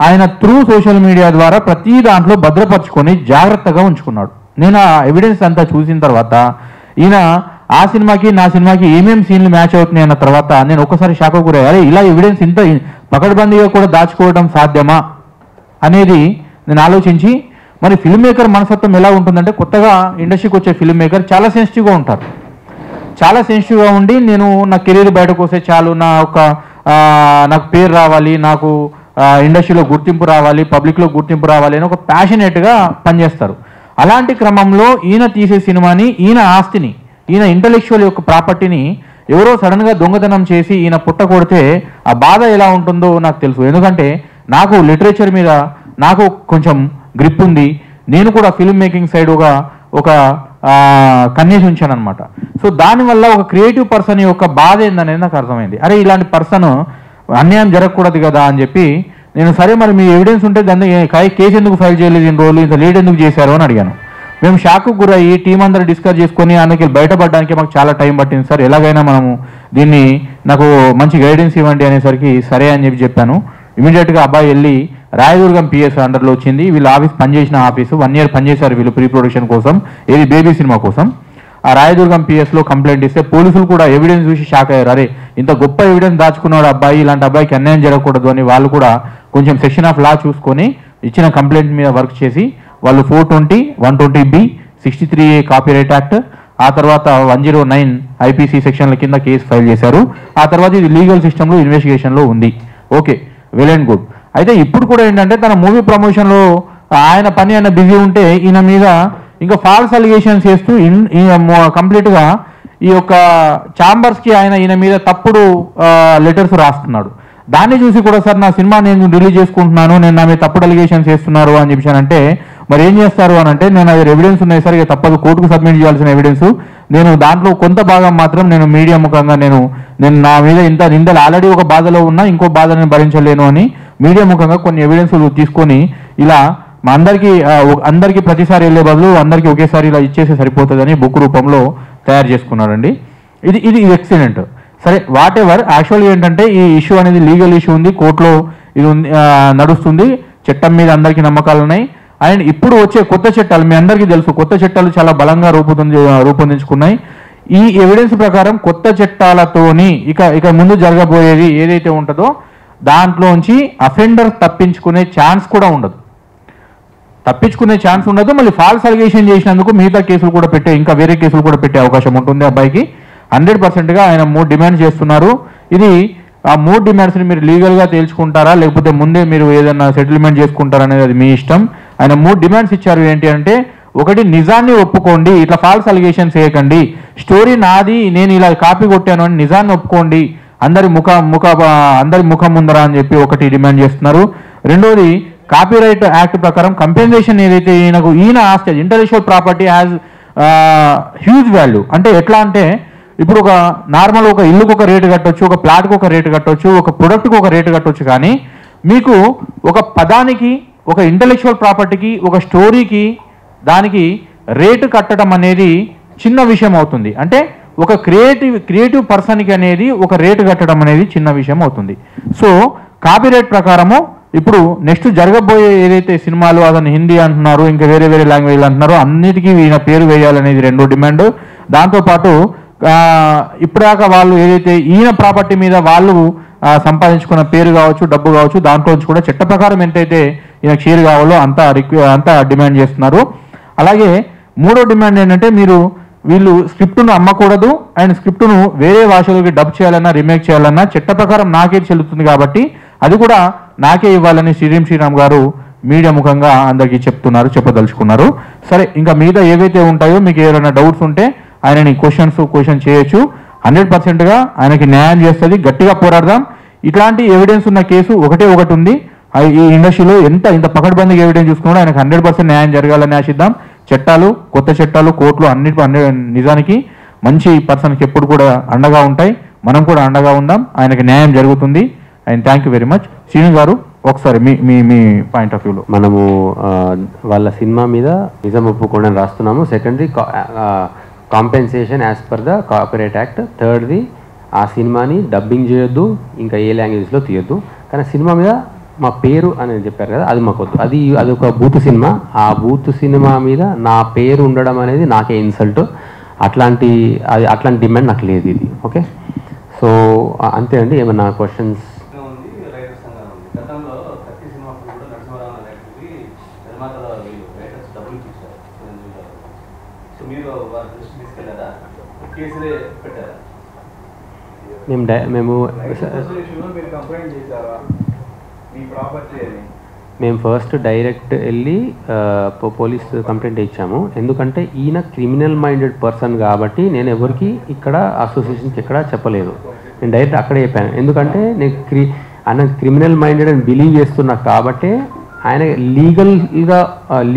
ఆయన త్రూ సోషల్ మీడియా ద్వారా ప్రతి దాంట్లో భద్రపరచుకొని జాగ్రత్తగా ఉంచుకున్నాడు. నేను ఆ ఎవిడెన్స్ అంతా చూసిన తర్వాత ఈయన ఆ సినిమాకి నా సినిమాకి ఏమేమి సీన్లు మ్యాచ్ అవుతున్నాయి అన్న తర్వాత నేను ఒకసారి షాక్ గురయ్యా. అరే ఇలా ఎవిడెన్స్ ఇంత పకడ్బందీగా కూడా దాచుకోవడం సాధ్యమా అనేది నేను ఆలోచించి, మరి ఫిల్మ్ మేకర్ మనస్తత్వం ఎలా ఉంటుందంటే, కొత్తగా ఇండస్ట్రీకి వచ్చే ఫిల్మ్ మేకర్ చాలా సెన్సిటివ్గా ఉంటారు. చాలా సెన్సిటివ్గా ఉండి నేను నా కెరీర్ బయటకు వస్తే చాలు, నాకు పేరు రావాలి, నాకు ఇండస్ట్రీలో గుర్తింపు రావాలి, పబ్లిక్లో గుర్తింపు రావాలి అని ఒక ప్యాషనేట్గా పనిచేస్తారు. అలాంటి క్రమంలో ఈయన తీసే సినిమాని, ఈయన ఆస్తిని, ఈయన ఇంటలెక్చువల్ యొక్క ప్రాపర్టీని ఎవరో సడన్గా దొంగతనం చేసి ఈయన పుట్ట కొడితే ఆ బాధ ఎలా ఉంటుందో నాకు తెలుసు. ఎందుకంటే నాకు లిటరేచర్ మీద నాకు కొంచెం గ్రిప్ ఉంది. నేను కూడా ఫిల్మ్ మేకింగ్ సైడ్ ఒక కన్నేసి ఉంచాను అనమాట. సో దానివల్ల ఒక క్రియేటివ్ పర్సన్ యొక్క బాధ ఏందనేది నాకు అర్థమైంది. అరే ఇలాంటి పర్సన్ అన్యాయం జరగకూడదు కదా అని చెప్పి నేను, సరే మరి మీ ఎవిడెన్స్ ఉంటే దాన్ని కేసు ఎందుకు ఫైల్ చేయలేదు, ఇన్ని రోజులు ఇంత లేట్ ఎందుకు చేశారు అని అడిగాను. మేము షాక్కు గురయ్యి టీం అందరూ డిస్కస్ చేసుకొని అందుకే బయటపడడానికి మాకు చాలా టైం పట్టింది సార్, ఎలాగైనా మనము దీన్ని నాకు మంచి గైడెన్స్ ఇవ్వండి అనేసరికి సరే అని చెప్పాను. ఇమీడియట్గా అబ్బాయి వెళ్ళి రాయదుర్గం పిఎస్ అండర్లో వచ్చింది, వీళ్ళు ఆఫీస్ పనిచేసిన ఆఫీసు 1 year పనిచేశారు వీళ్ళు ప్రీ ప్రొడక్షన్ కోసం, ఏది బేబీ సినిమా కోసం. ఆ రాయదుర్గం పిఎస్లో కంప్లైంట్ ఇస్తే పోలీసులు కూడా ఎవిడెన్స్ చూసి షాక్ అయ్యారు. అరే ఇంత గొప్ప ఎవిడెన్స్ దాచుకున్నాడు అబ్బాయి, ఇలాంటి అబ్బాయికి అన్యాయం జరగకూడదు అని వాళ్ళు కూడా కొంచెం సెక్షన్ ఆఫ్ లా చూసుకొని ఇచ్చిన కంప్లైంట్ మీద వర్క్ చేసి వాళ్ళు 420, 120B, 63A కాపీరైట్ యాక్ట్, ఆ తర్వాత 109 IPC సెక్షన్ల కింద కేసు ఫైల్ చేశారు. ఆ తర్వాత ఇది లీగల్ సిస్టంలో ఇన్వెస్టిగేషన్లో ఉంది. Okay, well and good. అయితే ఇప్పుడు కూడా ఏంటంటే తన మూవీ ప్రమోషన్లో ఆయన పని ఆయన బిజీ ఉంటే ఈయన మీద ఇంకా ఫాల్స్ అలిగేషన్స్ చేస్తూ కంప్లీట్గా ఈ యొక్క ఛాంబర్స్కి ఈయన మీద తప్పుడు లెటర్స్ రాస్తున్నాడు. దాన్ని చూసి కూడా సార్ నా సినిమా నేను రిలీజ్ చేసుకుంటున్నాను, నేను నా మీద తప్పుడు అలిగేషన్స్ చేస్తున్నారు అని చెప్పానంటే మరి ఏం చేస్తారు అని అంటే, నేను అది ఎవిడెన్స్ ఉన్నాయి సార్, ఇక తప్పదు కోర్టుకు సబ్మిట్ చేయాల్సిన ఎవిడెన్స్, నేను దాంట్లో కొంత భాగం మాత్రం నేను మీడియా ముఖంగా నేను నా మీద ఇంత నిందలు ఆల్రెడీ ఒక బాధలో ఉన్నా ఇంకో బాధని భరించలేను అని మీడియా ముఖంగా కొన్ని ఎవిడెన్స్లు తీసుకొని ఇలా మా అందరికీ ప్రతిసారి వెళ్ళే బదులు అందరికీ ఒకేసారి ఇలా ఇచ్చేసి సరిపోతుందని బుక్ రూపంలో తయారు చేసుకున్నారండి. ఇది ఎక్సిడెంట్. సరే, వాట్ ఎవర్. యాక్చువల్గా ఏంటంటే ఈ ఇష్యూ అనేది లీగల్ ఇష్యూ ఉంది, కోర్టులో ఇది ఉంది, నడుస్తుంది. చట్టం మీద అందరికీ నమ్మకాలు ఉన్నాయి. అండ్ ఇప్పుడు వచ్చే కొత్త చట్టాలు మీ అందరికీ తెలుసు, కొత్త చట్టాలు చాలా బలంగా రూపొందించుకున్నాయి. ఈ ఎవిడెన్స్ ప్రకారం కొత్త చట్టాలతోని ఇక ముందు జరగబోయేది ఏదైతే ఉంటుందో దాంట్లోంచి అఫెండర్ తప్పించుకునే ఛాన్స్ కూడా ఉండదు. మళ్ళీ ఫాల్స్ అలిగేషన్ చేసినందుకు మిగతా కేసులు కూడా ఇంకా వేరే కేసులు కూడా పెట్టే అవకాశం ఉంటుంది అబ్బాయికి. 100%గా ఆయన 3 డిమాండ్స్ చేస్తున్నారు. ఇది ఆ 3 డిమాండ్స్ని మీరు లీగల్గా తేల్చుకుంటారా లేకపోతే ముందే మీరు ఏదైనా సెటిల్మెంట్ చేసుకుంటారా అనేది అది మీ ఇష్టం. ఆయన 3 డిమాండ్స్ ఇచ్చారు. ఏంటి అంటే, ఒకటి, నిజాన్ని ఒప్పుకోండి, ఇట్లా ఫాల్స్ అలిగేషన్ చేయకండి, స్టోరీ నాది, నేను ఇలా కాపీ కొట్టాను అని నిజాన్ని ఒప్పుకోండి అందరి ముఖం ముందర అని చెప్పి ఒకటి డిమాండ్ చేస్తున్నారు. రెండోది, కాపీరైట్ యాక్ట్ ప్రకారం కంపెన్సేషన్ ఏదైతే ఈయన ఆస్తి, intellectual property has huge value. అంటే ఎట్లా అంటే, ఇప్పుడు ఒక నార్మల్ ఒక ఇల్లుకు ఒక రేటు కట్టొచ్చు, ఒక ప్లాట్కి ఒక రేటు కట్టొచ్చు, ఒక ప్రొడక్ట్కి ఒక రేటు కట్టొచ్చు. కానీ మీకు ఒక పదానికి, ఒక ఇంటలెక్చువల్ ప్రాపర్టీకి, ఒక స్టోరీకి దానికి రేటు కట్టడం అనేది చిన్న విషయం అవుతుంది. అంటే ఒక క్రియేటివ్ పర్సన్కి అనేది ఒక రేటు కట్టడం అనేది చిన్న విషయం అవుతుంది. సో కాపీరైట్ ప్రకారము ఇప్పుడు నెక్స్ట్ జరగబోయే ఏదైతే సినిమాలు అతను హిందీ అంటున్నారు, ఇంకా వేరే లాంగ్వేజ్లు అంటున్నారు, అన్నిటికీ ఈయన పేరు వేయాలనేది రెండో డిమాండ్. దాంతోపాటు ఇప్పటిదాకా వాళ్ళు ఏదైతే ఈయన ప్రాపర్టీ మీద వాళ్ళు సంపాదించుకున్న పేరు కావచ్చు, డబ్బు కావచ్చు, దాంట్లోంచి కూడా చట్ట ప్రకారం ఎంతైతే ఈయనకు షేర్ కావాలో అంతా డిమాండ్ చేస్తున్నారు. అలాగే మూడో డిమాండ్ ఏంటంటే, వీళ్ళు స్క్రిప్ట్ను అమ్మకూడదు అండ్ స్క్రిప్ట్ను వేరే భాషలోకి డబ్ చేయాలన్నా రీమేక్ చేయాలన్నా చట్ట ప్రకారం నాకే చెల్లుతుంది కాబట్టి అది కూడా నాకే ఇవ్వాలని శ్రీరామ్ గారు మీడియా ముఖంగా అందరికీ చెప్పదలుచుకున్నారు. సరే, ఇంకా మిగతా ఏవైతే ఉంటాయో మీకు ఏమైనా డౌట్స్ ఉంటే ఆయనని క్వశ్చన్ చేయొచ్చు. 100%గా ఆయనకి న్యాయం చేస్తుంది. గట్టిగా పోరాడదాం. ఇట్లాంటి ఎవిడెన్స్ ఉన్న కేసు ఒకటి ఉంది ఈ ఇండస్ట్రీలో. ఇంత పకడ్బందీగా ఎవిడెన్స్ చూసుకున్నాడు. ఆయనకు 100% న్యాయం జరగాలని ఆశిద్దాం. కొత్త చట్టాలు, కోర్టులు అన్నిటి నిజానికి మంచి పర్సన్కి ఎప్పుడు కూడా అండగా ఉంటాయి. మనం కూడా అండగా ఉందాం. ఆయనకి న్యాయం జరుగుతుంది. And thank you very much. Srinu గారు, ఒకసారి మీ పాయింట్ ఆఫ్ వ్యూలో. మనము వాళ్ళ సినిమా మీద నిజం ఒప్పుకోవడం రాస్తున్నాము. సెకండ్ది, compensation as per the copyright act. థర్డ్ది, ఆ సినిమాని డబ్బింగ్ చేయొద్దు, ఇంకా ఏ లాంగ్వేజ్లో తీయొద్దు. కానీ సినిమా మీద మా పేరు అని చెప్పారు కదా, అది మాకొద్దు. అది ఒక బూత్ సినిమా. ఆ బూత్ సినిమా మీద నా పేరు ఉండడం అనేది నాకే ఇన్సల్ట్. అట్లాంటి డిమాండ్ నాకు లేదు ఇది. ఓకే, సో అంతే అండి. ఏమన్నా క్వశ్చన్స్? మేము ఫస్ట్ డైరెక్ట్ వెళ్ళి పోలీస్ కంప్లైంట్ ఇచ్చాము. ఎందుకంటే ఈయన క్రిమినల్ మైండెడ్ పర్సన్ కాబట్టి నేను ఎవరికి ఇక్కడ అసోసియేషన్కి ఎక్కడ చెప్పలేదు. నేను డైరెక్ట్ అక్కడే చెప్పాను. ఎందుకంటే నేను ఆయన క్రిమినల్ మైండెడ్ అని బిలీవ్ చేస్తున్నా కాబట్టి ఆయన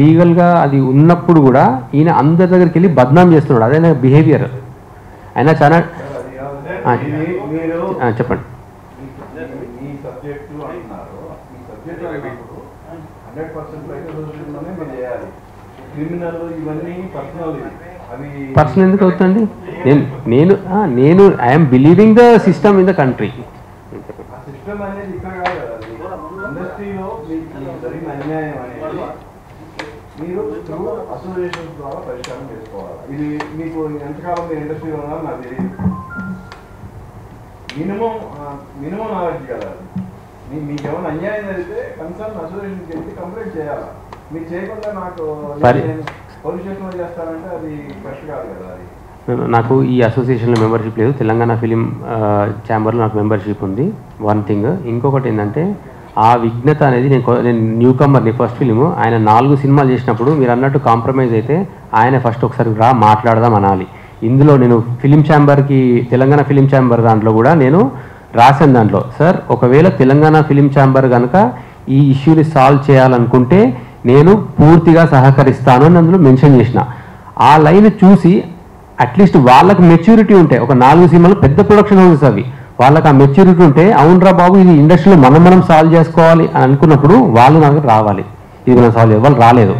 లీగల్గా అది ఉన్నప్పుడు కూడా ఈయన అందరి దగ్గరికి వెళ్ళి బద్నాం చేస్తున్నాడు. అదే బిహేవియర్. ఆయన చాలా చెప్పండి. పర్సనల్ ఎందుకు అవుతుంది? నేను I'm believing the system in the country. మీరు త్రూ అసోసియేషన్స్ ద్వారా పరిష్కారం చేసుకోవాలి. ఇది మీకు ఎంతకాలం మీరు ఇండస్ట్రీలో ఉన్నారో నాకు తెలియదు. మినిమం నాలెడ్జ్ కదా. మీకు ఏమైనా అన్యాయం జరిగితే కన్సర్న్ అసోసియేషన్కి వెళ్ళి కంప్లైంట్ చేయాలి. మీరు చేయకుండా నాకు పోలీస్ స్టేషన్లో చేస్తారంటే అది కరెక్ట్ కాదు కదా. అది నాకు ఈ అసోసియేషన్లో మెంబర్షిప్ లేదు. తెలంగాణ ఫిలిం ఛాంబర్లో నాకు మెంబర్షిప్ ఉంది. One thing. ఇంకొకటి ఏంటంటే ఆ విఘ్నత అనేది నేను న్యూ కమర్ని ఫస్ట్ ఫిలిము ఆయన 4 సినిమాలు చేసినప్పుడు మీరు అన్నట్టు కాంప్రమైజ్ అయితే ఆయన ఫస్ట్ ఒకసారి మాట్లాడదాం అనాలి. ఇందులో నేను ఫిలిం ఛాంబర్కి తెలంగాణ ఫిలిం ఛాంబర్ దాంట్లో కూడా నేను రాశాను దాంట్లో, సార్ ఒకవేళ తెలంగాణ ఫిలిం ఛాంబర్ కనుక ఈ ఇష్యూని సాల్వ్ చేయాలనుకుంటే నేను పూర్తిగా సహకరిస్తాను అని అందులో మెన్షన్ చేసిన. ఆ లైన్ చూసి అట్లీస్ట్ వాళ్ళకి మెచ్యూరిటీ ఉంటే, ఒక 4 సినిమాలు పెద్ద ప్రొడక్షన్ హౌసెస్ అవి, వాళ్ళకి ఆ మెచ్యూరిటీ ఉంటే అవునరా బాబు ఇది ఇండస్ట్రీలో మనం సాల్వ్ చేసుకోవాలి అని అనుకున్నప్పుడు వాళ్ళు నాకు రావాలి. ఇది మనం సాల్వ్ చేయాలి. వాళ్ళు రాలేదు.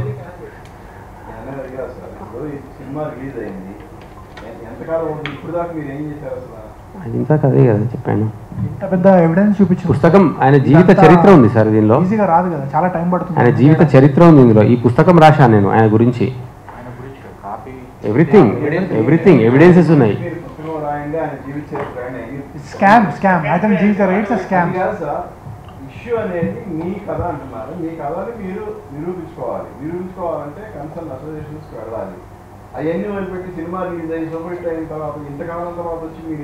ఇందాక అదే కదా చెప్పాను. ఇంత పెద్ద ఎవిడెన్స్ చూపించి పుస్తకం ఆయన జీవిత చరిత్ర ఉంది సార్ దీనిలో. ఈజీగా రాదు కదా, చాలా టైం పడుతుంది. ఆయన జీవిత చరిత్ర ఉంది ఇందులో. ఈ పుస్తకం రాశాను నేను ఆయన గురించి. ఎవ్రీథింగ్ ఎవిడెన్సెస్ ఉన్నాయి. స్కామ్ అతని జీవిత రేట్స్ స్కామ్. ఇష్యూ అనేది మీ కథ అంటున్నారు. మీ కథని మీరు నిరూపించుకోవాలంటే కన్సర్న్ అసోసియేషన్స్కి వెళ్ళాలి. అవన్నీ వదిలిపెట్టి సినిమా రిలీజ్ అయ్యి సూపర్ హిట్ అయిన తర్వాత ఇంతకాలం తర్వాత వచ్చి మీరు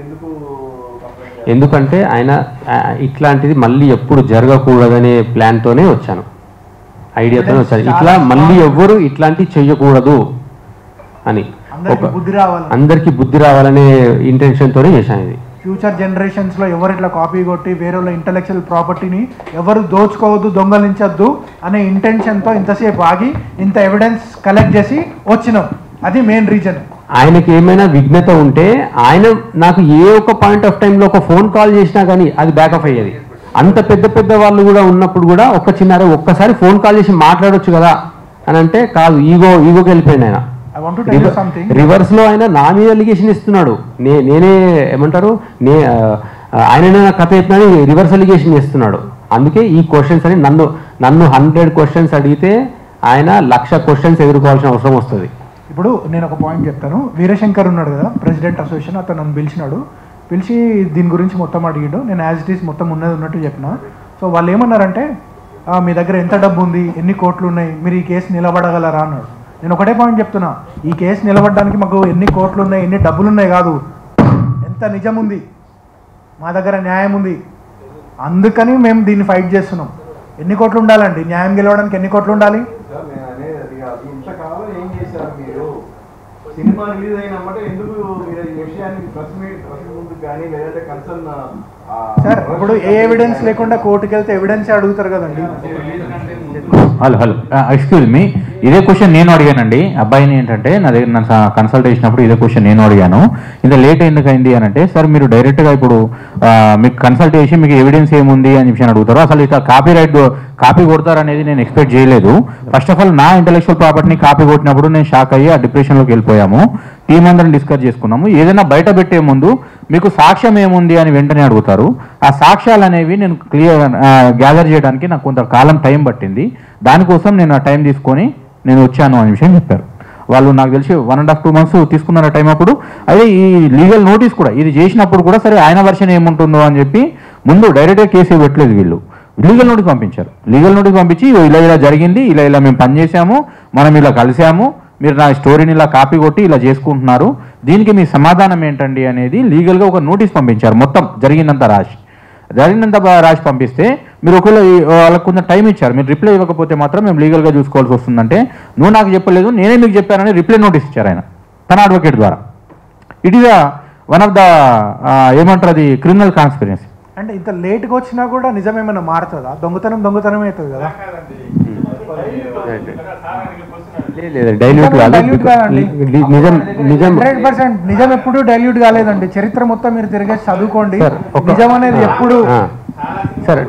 ఎందుకంటే ఆయన ఇట్లాంటిది మళ్ళీ ఎప్పుడు జరగకూడదనే ప్లాన్తోనే వచ్చాను, ఐడియాతోనే వచ్చాను. ఇట్లా మళ్ళీ ఎవ్వరు ఇట్లాంటివి చెయ్యకూడదు అని అందరికీ బుద్ధి రావాలనే ఇంటెన్షన్తోనే చేశాను ఇది. ఫ్యూచర్ జనరేషన్స్లో ఎవరు ఇట్లా కాపీ కొట్టి వేరే ఇంటలెక్చువల్ ప్రాపర్టీని ఎవరు దోచుకోవద్దు, దొంగలించద్దు అనే ఇంటెన్షన్తో ఇంతసేపు ఆగి ఇంత ఎవిడెన్స్ కలెక్ట్ చేసి వచ్చినాం. అది మెయిన్ రీజన్. ఆయనకి ఏమైనా విఘ్నత ఉంటే ఆయన నాకు ఏ ఒక పాయింట్ ఆఫ్ టైంలో ఒక ఫోన్ కాల్ చేసినా కానీ అది బ్యాకప్ అయ్యేది. అంత పెద్ద వాళ్ళు కూడా ఉన్నప్పుడు కూడా ఒక్కసారి ఫోన్ కాల్ చేసి మాట్లాడొచ్చు కదా అని అంటే కాదు, ఈగోకి వెళ్ళిపోయింది ఆయన. రివర్స్ లో ఆయన నా మీద అలిగేషన్ ఇస్తున్నాడు. నేనే ఏమంటారు ఆయన కథ చెప్పినా రివర్స్ అలిగేషన్ చేస్తున్నాడు. అందుకే ఈ క్వశ్చన్స్ అని నన్ను 100 క్వశ్చన్స్ అడిగితే ఆయన 1,00,000 క్వశ్చన్స్ ఎదుర్కోవాల్సిన అవసరం వస్తుంది. ఇప్పుడు నేను ఒక పాయింట్ చెప్తాను. వీరశంకర్ ఉన్నాడు కదా ప్రెసిడెంట్ అసోసియేషన్, అతను నన్ను పిలిచి దీని గురించి మొత్తం అడిగాడు. నేను యాజ్ ఇట్ ఈస్ మొత్తం ఉన్నట్టు చెప్పిన. సో వాళ్ళు ఏమన్నారంటే మీ దగ్గర ఎంత డబ్బు ఉంది, ఎన్ని కోట్లు ఉన్నాయి, మీరు ఈ కేసు నిలబడగలరా అన్నాడు. నేను ఒకటే పాయింట్ చెప్తున్నా, ఈ కేసు నిలబడడానికి మాకు ఎన్ని కోట్లు ఉన్నాయి, ఎన్ని డబ్బులు ఉన్నాయి కాదు, ఎంత నిజం ఉంది, మా దగ్గర న్యాయం ఉంది, అందుకని మేము దీన్ని ఫైట్ చేస్తున్నాం. ఎన్ని కోట్లు ఉండాలండి న్యాయం గెలవడానికి? ఎన్ని కోట్లు ఉండాలి? సినిమా రిలీజ్ అయినప్పుడు ఎందుకు మీరు ఈ విషయాన్ని ప్రెస్ ముందు కానీ లేదంటే కన్సర్న్ సార్ ఇప్పుడు ఏ ఎవిడెన్స్ లేకుండా కోర్టుకి వెళ్తే ఎవిడెన్స్ అడుగుతారు కదండి. హలో ఎక్స్క్యూజ్ మీ, ఇదే క్వశ్చన్ నేను అడిగానండి అబ్బాయిని. ఏంటంటే నా దగ్గర నన్ను కన్సల్ట్ చేసినప్పుడు ఇదే క్వశ్చన్ నేను అడిగాను. ఇంత లేట్ ఎందుకు అయింది అని అంటే, సార్ మీరు డైరెక్ట్గా ఇప్పుడు మీకు కన్సల్ట్ చేసి మీకు ఎవిడెన్స్ ఏముంది అని చెప్పి అడుగుతారు. అసలు ఇక కాపీ కొడతారు అనేది నేను ఎక్స్పెక్ట్ చేయలేదు. ఫస్ట్ ఆఫ్ ఆల్ నా ఇంటెలెక్చువల్ ప్రాపర్టీని కాపీ కొట్టినప్పుడు నేను షాక్ అయ్యి ఆ డిప్రెషన్లోకి వెళ్ళిపోయాము. టీం అందరం డిస్కస్ చేసుకున్నాము. ఏదైనా బయట పెట్టే ముందు మీకు సాక్ష్యం ఏముంది అని వెంటనే అడుగుతారు. ఆ సాక్ష్యాలు అనేవి నేను గ్యాదర్ చేయడానికి నాకు కొంత కాలం టైం పట్టింది. దానికోసం నేను ఆ టైం తీసుకొని నేను వచ్చాను అనే విషయం చెప్పారు వాళ్ళు. నాకు తెలిసి 1.5-2 months తీసుకున్న టైం. అప్పుడు అదే ఈ లీగల్ నోటీస్ కూడా ఇది చేసినప్పుడు కూడా సరే ఆయన వర్షన్ ఏముంటుందో అని చెప్పి ముందు డైరెక్ట్గా కేసు పెట్టలేదు. వీళ్ళు లీగల్ నోటీస్ పంపించారు. లీగల్ నోటీస్ పంపించి ఇలా జరిగింది, ఇలా మేము పనిచేసాము, మనం ఇలా కలిసాము, మీరు నా స్టోరీని ఇలా కాపీ కొట్టి ఇలా చేసుకుంటున్నారు, దీనికి మీ సమాధానం ఏంటండి అనేది లీగల్గా ఒక నోటీస్ పంపించారు. మొత్తం జరిగినంత రాసి పంపిస్తే మీరు ఒకవేళ వాళ్ళకు కొంచెం టైం ఇచ్చారు, మీరు రిప్లై ఇవ్వకపోతే మాత్రం మేము లీగల్గా చూసుకోవాల్సి వస్తుందంటే, నువ్వు నాకు చెప్పలేదు నేనే మీకు చెప్పానని రిప్లై నోటీస్ ఇచ్చారు ఆయన తన అడ్వకేట్ ద్వారా. It is one of the ఏమంటారు అది క్రిమినల్ కాన్స్పిరెన్సీ. అంటే ఇంత లేట్గా వచ్చినా కూడా నిజమేమైనా మారుతుందా? దొంగతనం అవుతుంది కదా. నిజం ఎప్పుడు డైల్యూట్ కాలేదండి. చరిత్ర మొత్తం మీరు తిరిగేసి చదువుకోండి. నిజం అనేది ఎప్పుడు సార్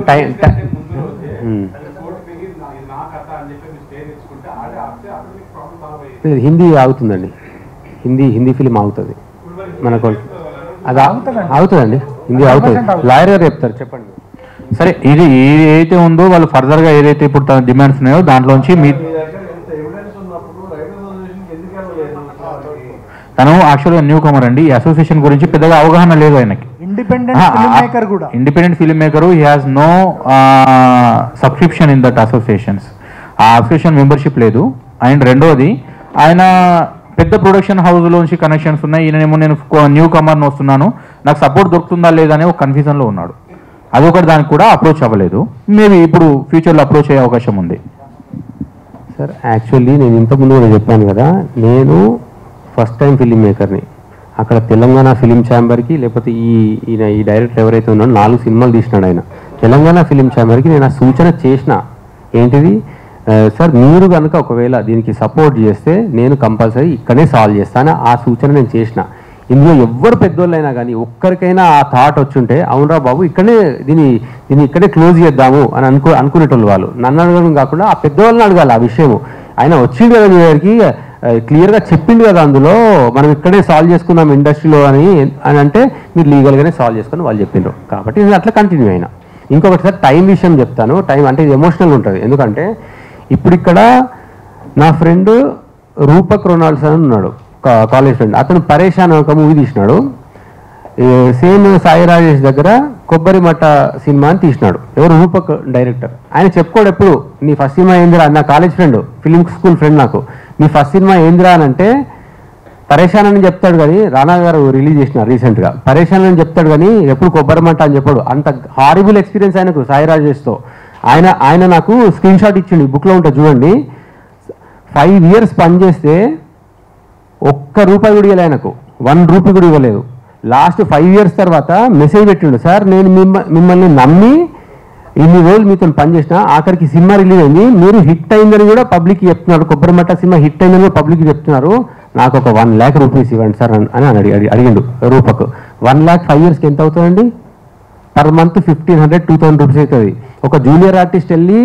హిందీ ఆగుతుందండి. హిందీ ఫిలిం ఆగుతుంది మనకు. అది ఆగుతుందండి, హిందీ ఆగుతుంది. లాయర్ గారు చెప్తారు, చెప్పండి. సరే ఇది ఏదైతే ఉందో వాళ్ళు ఫర్దర్గా ఏదైతే ఇప్పుడు డిమాండ్స్ ఉన్నాయో దాంట్లోంచి మీ తను యాక్చువల్గా న్యూ కమర్ అండి. ఈ అసోసియేషన్ గురించి పెద్దగా అవగాహన లేదు ఆయనకి. ఇండిపెండెంట్ ఫిల్మ్ మేకర్ కూడా, independent film maker. He has no subscription in that associations. ఆ అసోసియేషన్ మెంబర్షిప్ లేదు. అండ్ రెండోది, ఆయన పెద్ద ప్రొడక్షన్ హౌస్లోంచి కనెక్షన్స్ ఉన్నాయి. ఈయనేమో నేను న్యూ కమర్ని వస్తున్నాను, నాకు సపోర్ట్ దొరుకుతుందా లేదా అనే ఒక కన్ఫ్యూజన్లో ఉన్నాడు. అదొకటి, దానికి కూడా అప్రోచ్ అవ్వలేదు. మేబీ ఇప్పుడు ఫ్యూచర్లో అప్రోచ్ అయ్యే అవకాశం ఉంది. సార్ యాక్చువల్లీ నేను ఇంతకుముందు కూడా చెప్పాను కదా, నేను ఫస్ట్ టైం ఫిలిం మేకర్ని. అక్కడ తెలంగాణ ఫిలిం ఛాంబర్కి, లేకపోతే ఈ డైరెక్టర్ ఎవరైతే ఉన్నాడో 4 సినిమాలు తీసినాడు ఆయన. తెలంగాణ ఫిలిం ఛాంబర్కి నేను ఆ సూచన చేసిన, ఏంటిది సార్ మీరు కనుక ఒకవేళ దీనికి సపోర్ట్ చేస్తే నేను కంపల్సరీ ఇక్కడే సాల్వ్ చేస్తాను. ఆ సూచన నేను చేసిన. ఇందులో ఎవ్వరు పెద్దోళ్ళైనా కానీ ఒక్కరికైనా ఆ థాట్ వచ్చుంటే, అవునరా బాబు దీన్ని ఇక్కడే క్లోజ్ చేద్దాము అని అనుకునేటోళ్ళు వాళ్ళు. నన్ను అడగడం కాకుండా ఆ పెద్దవాళ్ళని అడగాలి ఆ విషయము. ఆయన వచ్చింది కదా మీ దగ్గరికి, క్లియర్గా చెప్పిండు కదా అందులో, మనం ఇక్కడే సాల్వ్ చేసుకున్నాం ఇండస్ట్రీలో అని అంటే మీరు లీగల్గానే సాల్వ్ చేసుకొని వాళ్ళు చెప్పిండ్రు. కాబట్టి నేను అట్లా కంటిన్యూ అయినా. ఇంకొకటి సార్ టైం విషయం చెప్తాను. టైం అంటే ఇది ఎమోషనల్ ఉంటుంది. ఎందుకంటే ఇప్పుడు ఇక్కడ నా ఫ్రెండ్ రూపక్ రొనాల్డ్స్ అని ఉన్నాడు, కాలేజ్ ఫ్రెండ్. అతను పరేషాన్ ఒక మూవీ తీసినాడు. సేమ్ సాయి రాజేష్ దగ్గర కొబ్బరి మట్ట సినిమా అని తీసినాడు. ఎవరు? రూపక్ డైరెక్టర్. ఆయన చెప్పుకోడు ఎప్పుడు, నీ ఫస్ట్ సినిమా ఏందిరా, నా college friend, film school friend నాకు, నీ ఫస్ట్ సినిమా ఏందిరా అని అంటే పరేషాన్ అని చెప్తాడు. కానీ రానా గారు రిలీజ్ చేసినారు రీసెంట్గా, పరేషాన్ అని చెప్తాడు కానీ ఎప్పుడు కొబ్బరి మట్ట అని చెప్పాడు. అంత హారిబుల్ ఎక్స్పీరియన్స్ ఆయనకు సాయి రాజేష్తో. ఆయన నాకు స్క్రీన్ షాట్ ఇచ్చిండు, ఈ బుక్లో ఉంటుంది చూడండి. 5 years పనిచేస్తే ₹1 కూడా ఇవ్వలేదు ఆయనకు, ₹1 కూడా ఇవ్వలేదు. లాస్ట్ 5 years తర్వాత మెసేజ్ పెట్టిండు, సార్ నేను మిమ్మల్ని నమ్మి ఇన్ని రోజులు మీతో పనిచేసిన, ఆఖరికి సినిమా రిలీజ్ అయింది, మీరు హిట్ అయిందని కూడా పబ్లిక్కి చెప్తున్నారు, కొబ్బరి మట్ట సినిమా హిట్ అయిందని కూడా పబ్లిక్కి చెప్తున్నారు, నాకు ఒక ₹1 lakh ఇవ్వండి సార్ అని అడిగిండు రూపక్. 1 lakh 5 yearsకి ఎంత అవుతుందండి? పర్ మంత్ 1500 2000 రూపీస్ అవుతుంది. ఒక జూనియర్ ఆర్టిస్ట్ వెళ్ళి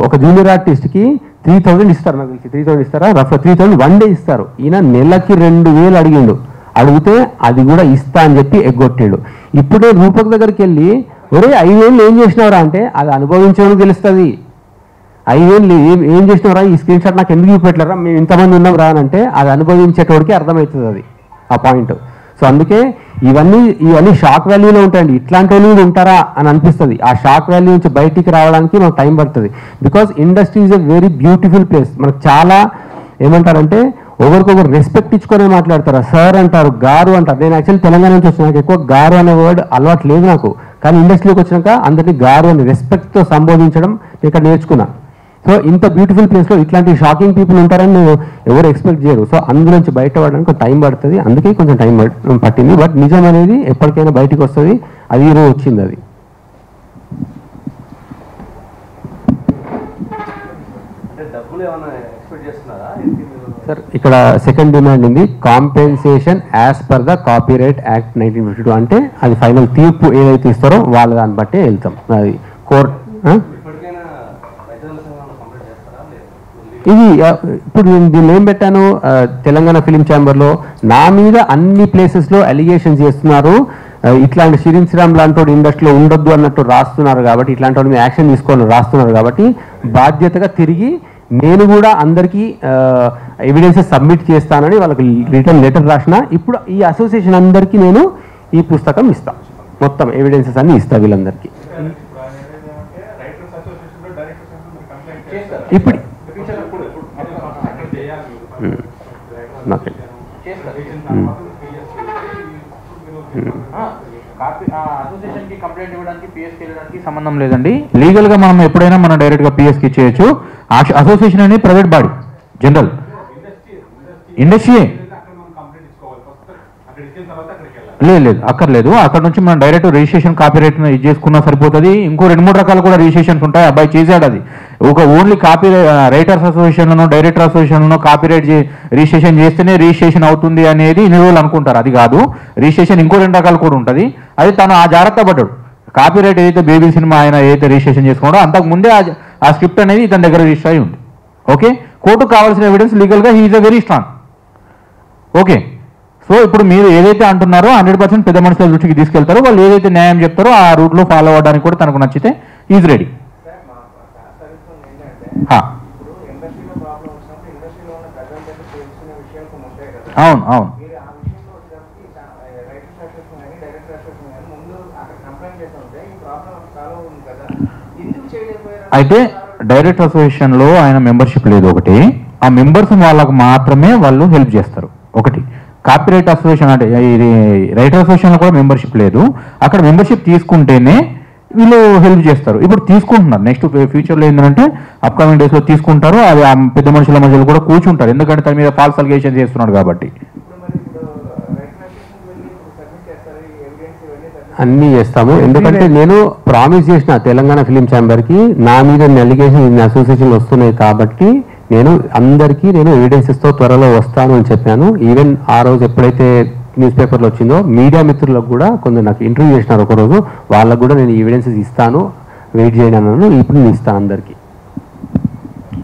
ఒక జూనియర్ ఆర్టిస్ట్కి 3000 ఇస్తారు, నాకు తెలిసి 3000 ఇస్తారా, రఫ్ 3000 1 day ఇస్తారు. ఈయన నెలకి 2000 అడిగిండు. అడిగితే అది కూడా ఇస్తా అని చెప్పి ఎగ్గొట్టాడు. ఇప్పుడే రూపక్ దగ్గరికి వెళ్ళి, ఒరే 5 ఏళ్ళు ఏం చేసినవరా అంటే, అది అనుభవించడం తెలుస్తుంది. 5 ఏళ్ళు ఏం చేసినవరా, ఈ స్క్రీన్ షాట్ నాకు ఎందుకు చూపెట్టలేరా, మేము ఇంతమంది ఉన్నాం రా అని అంటే, అది అనుభవించేటోడికి అర్థమవుతుంది అది ఆ పాయింట్. సో అందుకే ఇవన్నీ షాక్ వాల్యూలో ఉంటాయండి. ఇట్లాంటి వాళ్ళు ఉంటారా అని అనిపిస్తుంది. ఆ షాక్ వాల్యూ నుంచి బయటికి రావడానికి మనకు టైం పడుతుంది. Because industry is a very beautiful place. మనకు చాలా ఏమంటారంటే ఒకరికొకరు రెస్పెక్ట్ ఇచ్చుకొని మాట్లాడతారు. సార్ అంటారు, గారు అంటారు. నేను యాక్చువల్లీ తెలంగాణ నుంచి వచ్చిన, నాకు ఎక్కువ గారు అనే వర్డ్ అలవాటు లేదు నాకు. కానీ ఇండస్ట్రీలోకి వచ్చినాక అందరినీ గారు అని రెస్పెక్ట్తో సంబోధించడం ఇక్కడ నేర్చుకున్నా. సో ఇంత బ్యూటిఫుల్ ప్లేస్లో ఇట్లాంటి షాకింగ్ పీపుల్ ఉంటారని నేను ఎవరు ఎక్స్పెక్ట్ చేయరు. సో అందులోంచి బయటపడడానికి టైం పడుతుంది. అందుకే కొంచెం టైం పట్టింది. బట్ నిజం అనేది ఎప్పటికైనా బయటికి వస్తుంది. అది ఈరోజు వచ్చింది. అది సార్ ఇక్కడ సెకండ్ డిమాండ్ ఉంది, compensation as per the copyright act 1952. అంటే అది ఫైనల్ తీర్పు ఏదైతే ఇస్తారో వాళ్ళ దాన్ని బట్టే వెళ్తాం. అది కోర్ట్. ఇది ఇప్పుడు నేను దీన్ని ఏం పెట్టాను, తెలంగాణ ఫిలిం ఛాంబర్లో నా మీద అన్ని ప్లేసెస్లో అలిగేషన్స్ చేస్తున్నారు. ఇట్లాంటి షిరీన్ శ్రీరామ్ లాంటి ఇండస్ట్రీలో ఉండొద్దు అన్నట్టు రాస్తున్నారు. కాబట్టి ఇట్లాంటి వాడు మీద యాక్షన్ తీసుకోవాలని రాస్తున్నారు. కాబట్టి బాధ్యతగా తిరిగి నేను కూడా అందరికీ ఎవిడెన్సెస్ సబ్మిట్ చేస్తానని వాళ్ళకి రిటర్న్ లెటర్ రాసిన. ఇప్పుడు ఈ అసోసియేషన్ అందరికీ నేను ఈ పుస్తకం ఇస్తాను, మొత్తం ఎవిడెన్సెస్ అన్ని ఇస్తా వీళ్ళందరికీ. ఇప్పుడు అసోసియేషన్కి కంప్లైంట్ ఇవ్వడానికి పిఎస్కి వెళ్ళడానికి సంబంధం లేదండి. లీగల్గా మనం ఎప్పుడైనా మనం డైరెక్ట్గా పిఎస్కి ఇచ్చేయచ్చు. అసోసియేషన్ అనేది ప్రైవేట్ బాడీ, జనరల్ ఇండస్ట్రీ. లేదు అక్కర్లేదు. అక్కడ నుంచి మనం డైరెక్ట్ రిజిస్ట్రేషన్ కాపీరైట్ ఇది చేసుకున్నా సరిపోతుంది. ఇంకో 2-3 రకాలు కూడా రిజిస్ట్రేషన్స్ ఉంటాయి. అబ్బాయి చేశాడు అది. ఒక ఓన్లీ కాపీ రైటర్స్ అసోసియేషన్లో డైరెక్టర్ అసోసియేషన్లో కాపీరైట్ రిజిస్ట్రేషన్ చేస్తేనే రిజిస్ట్రేషన్ అవుతుంది అనేది ఇన్ని రోజులు అనుకుంటారు. అది కాదు. రిజిస్ట్రేషన్ ఇంకో 2 రకాలు కూడా ఉంటుంది. అది తను ఆ జాగ్రత్త పడ్డాడు. కాపీరైట్ ఏదైతే బేబీ సినిమా ఆయన ఏదైతే రిజిస్ట్రేషన్ చేసుకున్నాడో అంతకు ముందే ఆ స్క్రిప్ట్ అనేది ఇతని దగ్గర రిజిస్టర్ అయి ఉంది. ఓకే, కోర్టుకు కావాల్సిన ఎవిడెన్స్ లీగల్గా he is a very strong. Okay, so ఇప్పుడు మీరు ఏదైతే అంటున్నారో 100% పెద్ద మనుషుల దృష్టికి తీసుకెళ్తారో, వాళ్ళు ఏదైతే న్యాయం చెప్తారో ఆ రూట్లో ఫాలో అవ్వడానికి కూడా తనకు నచ్చితే ఈజ్ రెడీ. ఇండస్ట్రీలో ప్రాబ్లం వచ్చినప్పుడు ఇండస్ట్రీలో ఉన్న ప్రజలందరికీ తెలుసుకునే విషయాలు కొన్ని ఉంటాయి కదా. అవును అవును మీరు ఆ విషయంలో వచ్చేటప్పటికి రైటర్స్ అసోసియేషన్ కానీ డైరెక్టర్ అసోసియేషన్ కానీ ముందు అక్కడ కంప్లైంట్ చేస్తూ ఉంటే ఈ ప్రాబ్లం సాల్వ్ ఉంది కదా, ఎందుకు చేయలేకపోయారు? అయితే డైరెక్టర్ అసోసియేషన్లో ఆయన మెంబర్షిప్ లేదు ఒకటి, ఆ మెంబర్స్ వాళ్ళకు మాత్రమే వాళ్ళు హెల్ప్ చేస్తారు ఒకటి. కాపీరైట్ అసోసియేషన్ అంటే ఇది రైటర్ అసోసియేషన్లో కూడా మెంబర్షిప్ లేదు, అక్కడ మెంబర్షిప్ తీసుకుంటేనే వీళ్ళు హెల్ప్ చేస్తారు. ఇప్పుడు తీసుకుంటున్నారు, నెక్స్ట్ ఫ్యూచర్లో ఏంటంటే అప్కమింగ్ డేస్లో తీసుకుంటారు. అది ఆ పెద్ద మనుషుల మధ్యలో కూడా కూర్చుంటారు, ఎందుకంటే తన మీద ఫాల్స్ అలిగేషన్ చేస్తున్నాడు కాబట్టి. అన్నీ చేస్తాము. ఎందుకంటే నేను ప్రామిస్ చేసిన తెలంగాణ ఫిలిం ఛాంబర్కి నా మీద అలిగేషన్ అసోసియేషన్ వస్తున్నాయి కాబట్టి నేను అందరికీ ఎవిడెన్సెస్తో త్వరలో వస్తాను అని చెప్పాను. ఈవెన్ ఆ రోజు ఎప్పుడైతే న్యూస్ పేపర్లో వచ్చిందో మీడియా మిత్రులకు కూడా కొందరు నాకు ఇంటర్వ్యూ చేసినారు ఒకరోజు, వాళ్ళకు కూడా నేను ఎవిడెన్సెస్ ఇస్తాను, వెయిట్ చేయను అన్నాను. ఇప్పుడు నేను ఇస్తాను అందరికీ.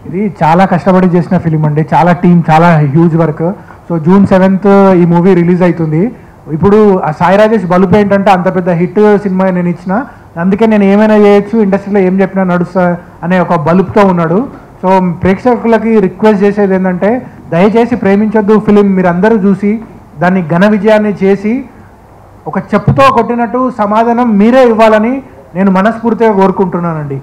ఇది చాలా కష్టపడి చేసిన ఫిలిం అండి, చాలా టీం, చాలా huge work. So June 7th ఈ మూవీ రిలీజ్ అవుతుంది. ఇప్పుడు ఆ సాయి రాజేష్ బలుపు ఏంటంటే అంత పెద్ద హిట్ సినిమా నేను ఇచ్చిన, అందుకే నేను ఏమైనా చేయొచ్చు, ఇండస్ట్రీలో ఏం చెప్పినా నడుస్తా అనే ఒక బలుపుతో ఉన్నాడు. సో ప్రేక్షకులకి రిక్వెస్ట్ చేసేది ఏంటంటే దయచేసి ప్రేమించొద్దు ఫిలిం మీరు అందరూ చూసి దాన్ని ఘన విజయాన్ని చేసి ఒక చెప్పుతో కొట్టినట్టు సమాధానం మీరే ఇవ్వాలని నేను మనస్ఫూర్తిగా కోరుకుంటున్నానండి.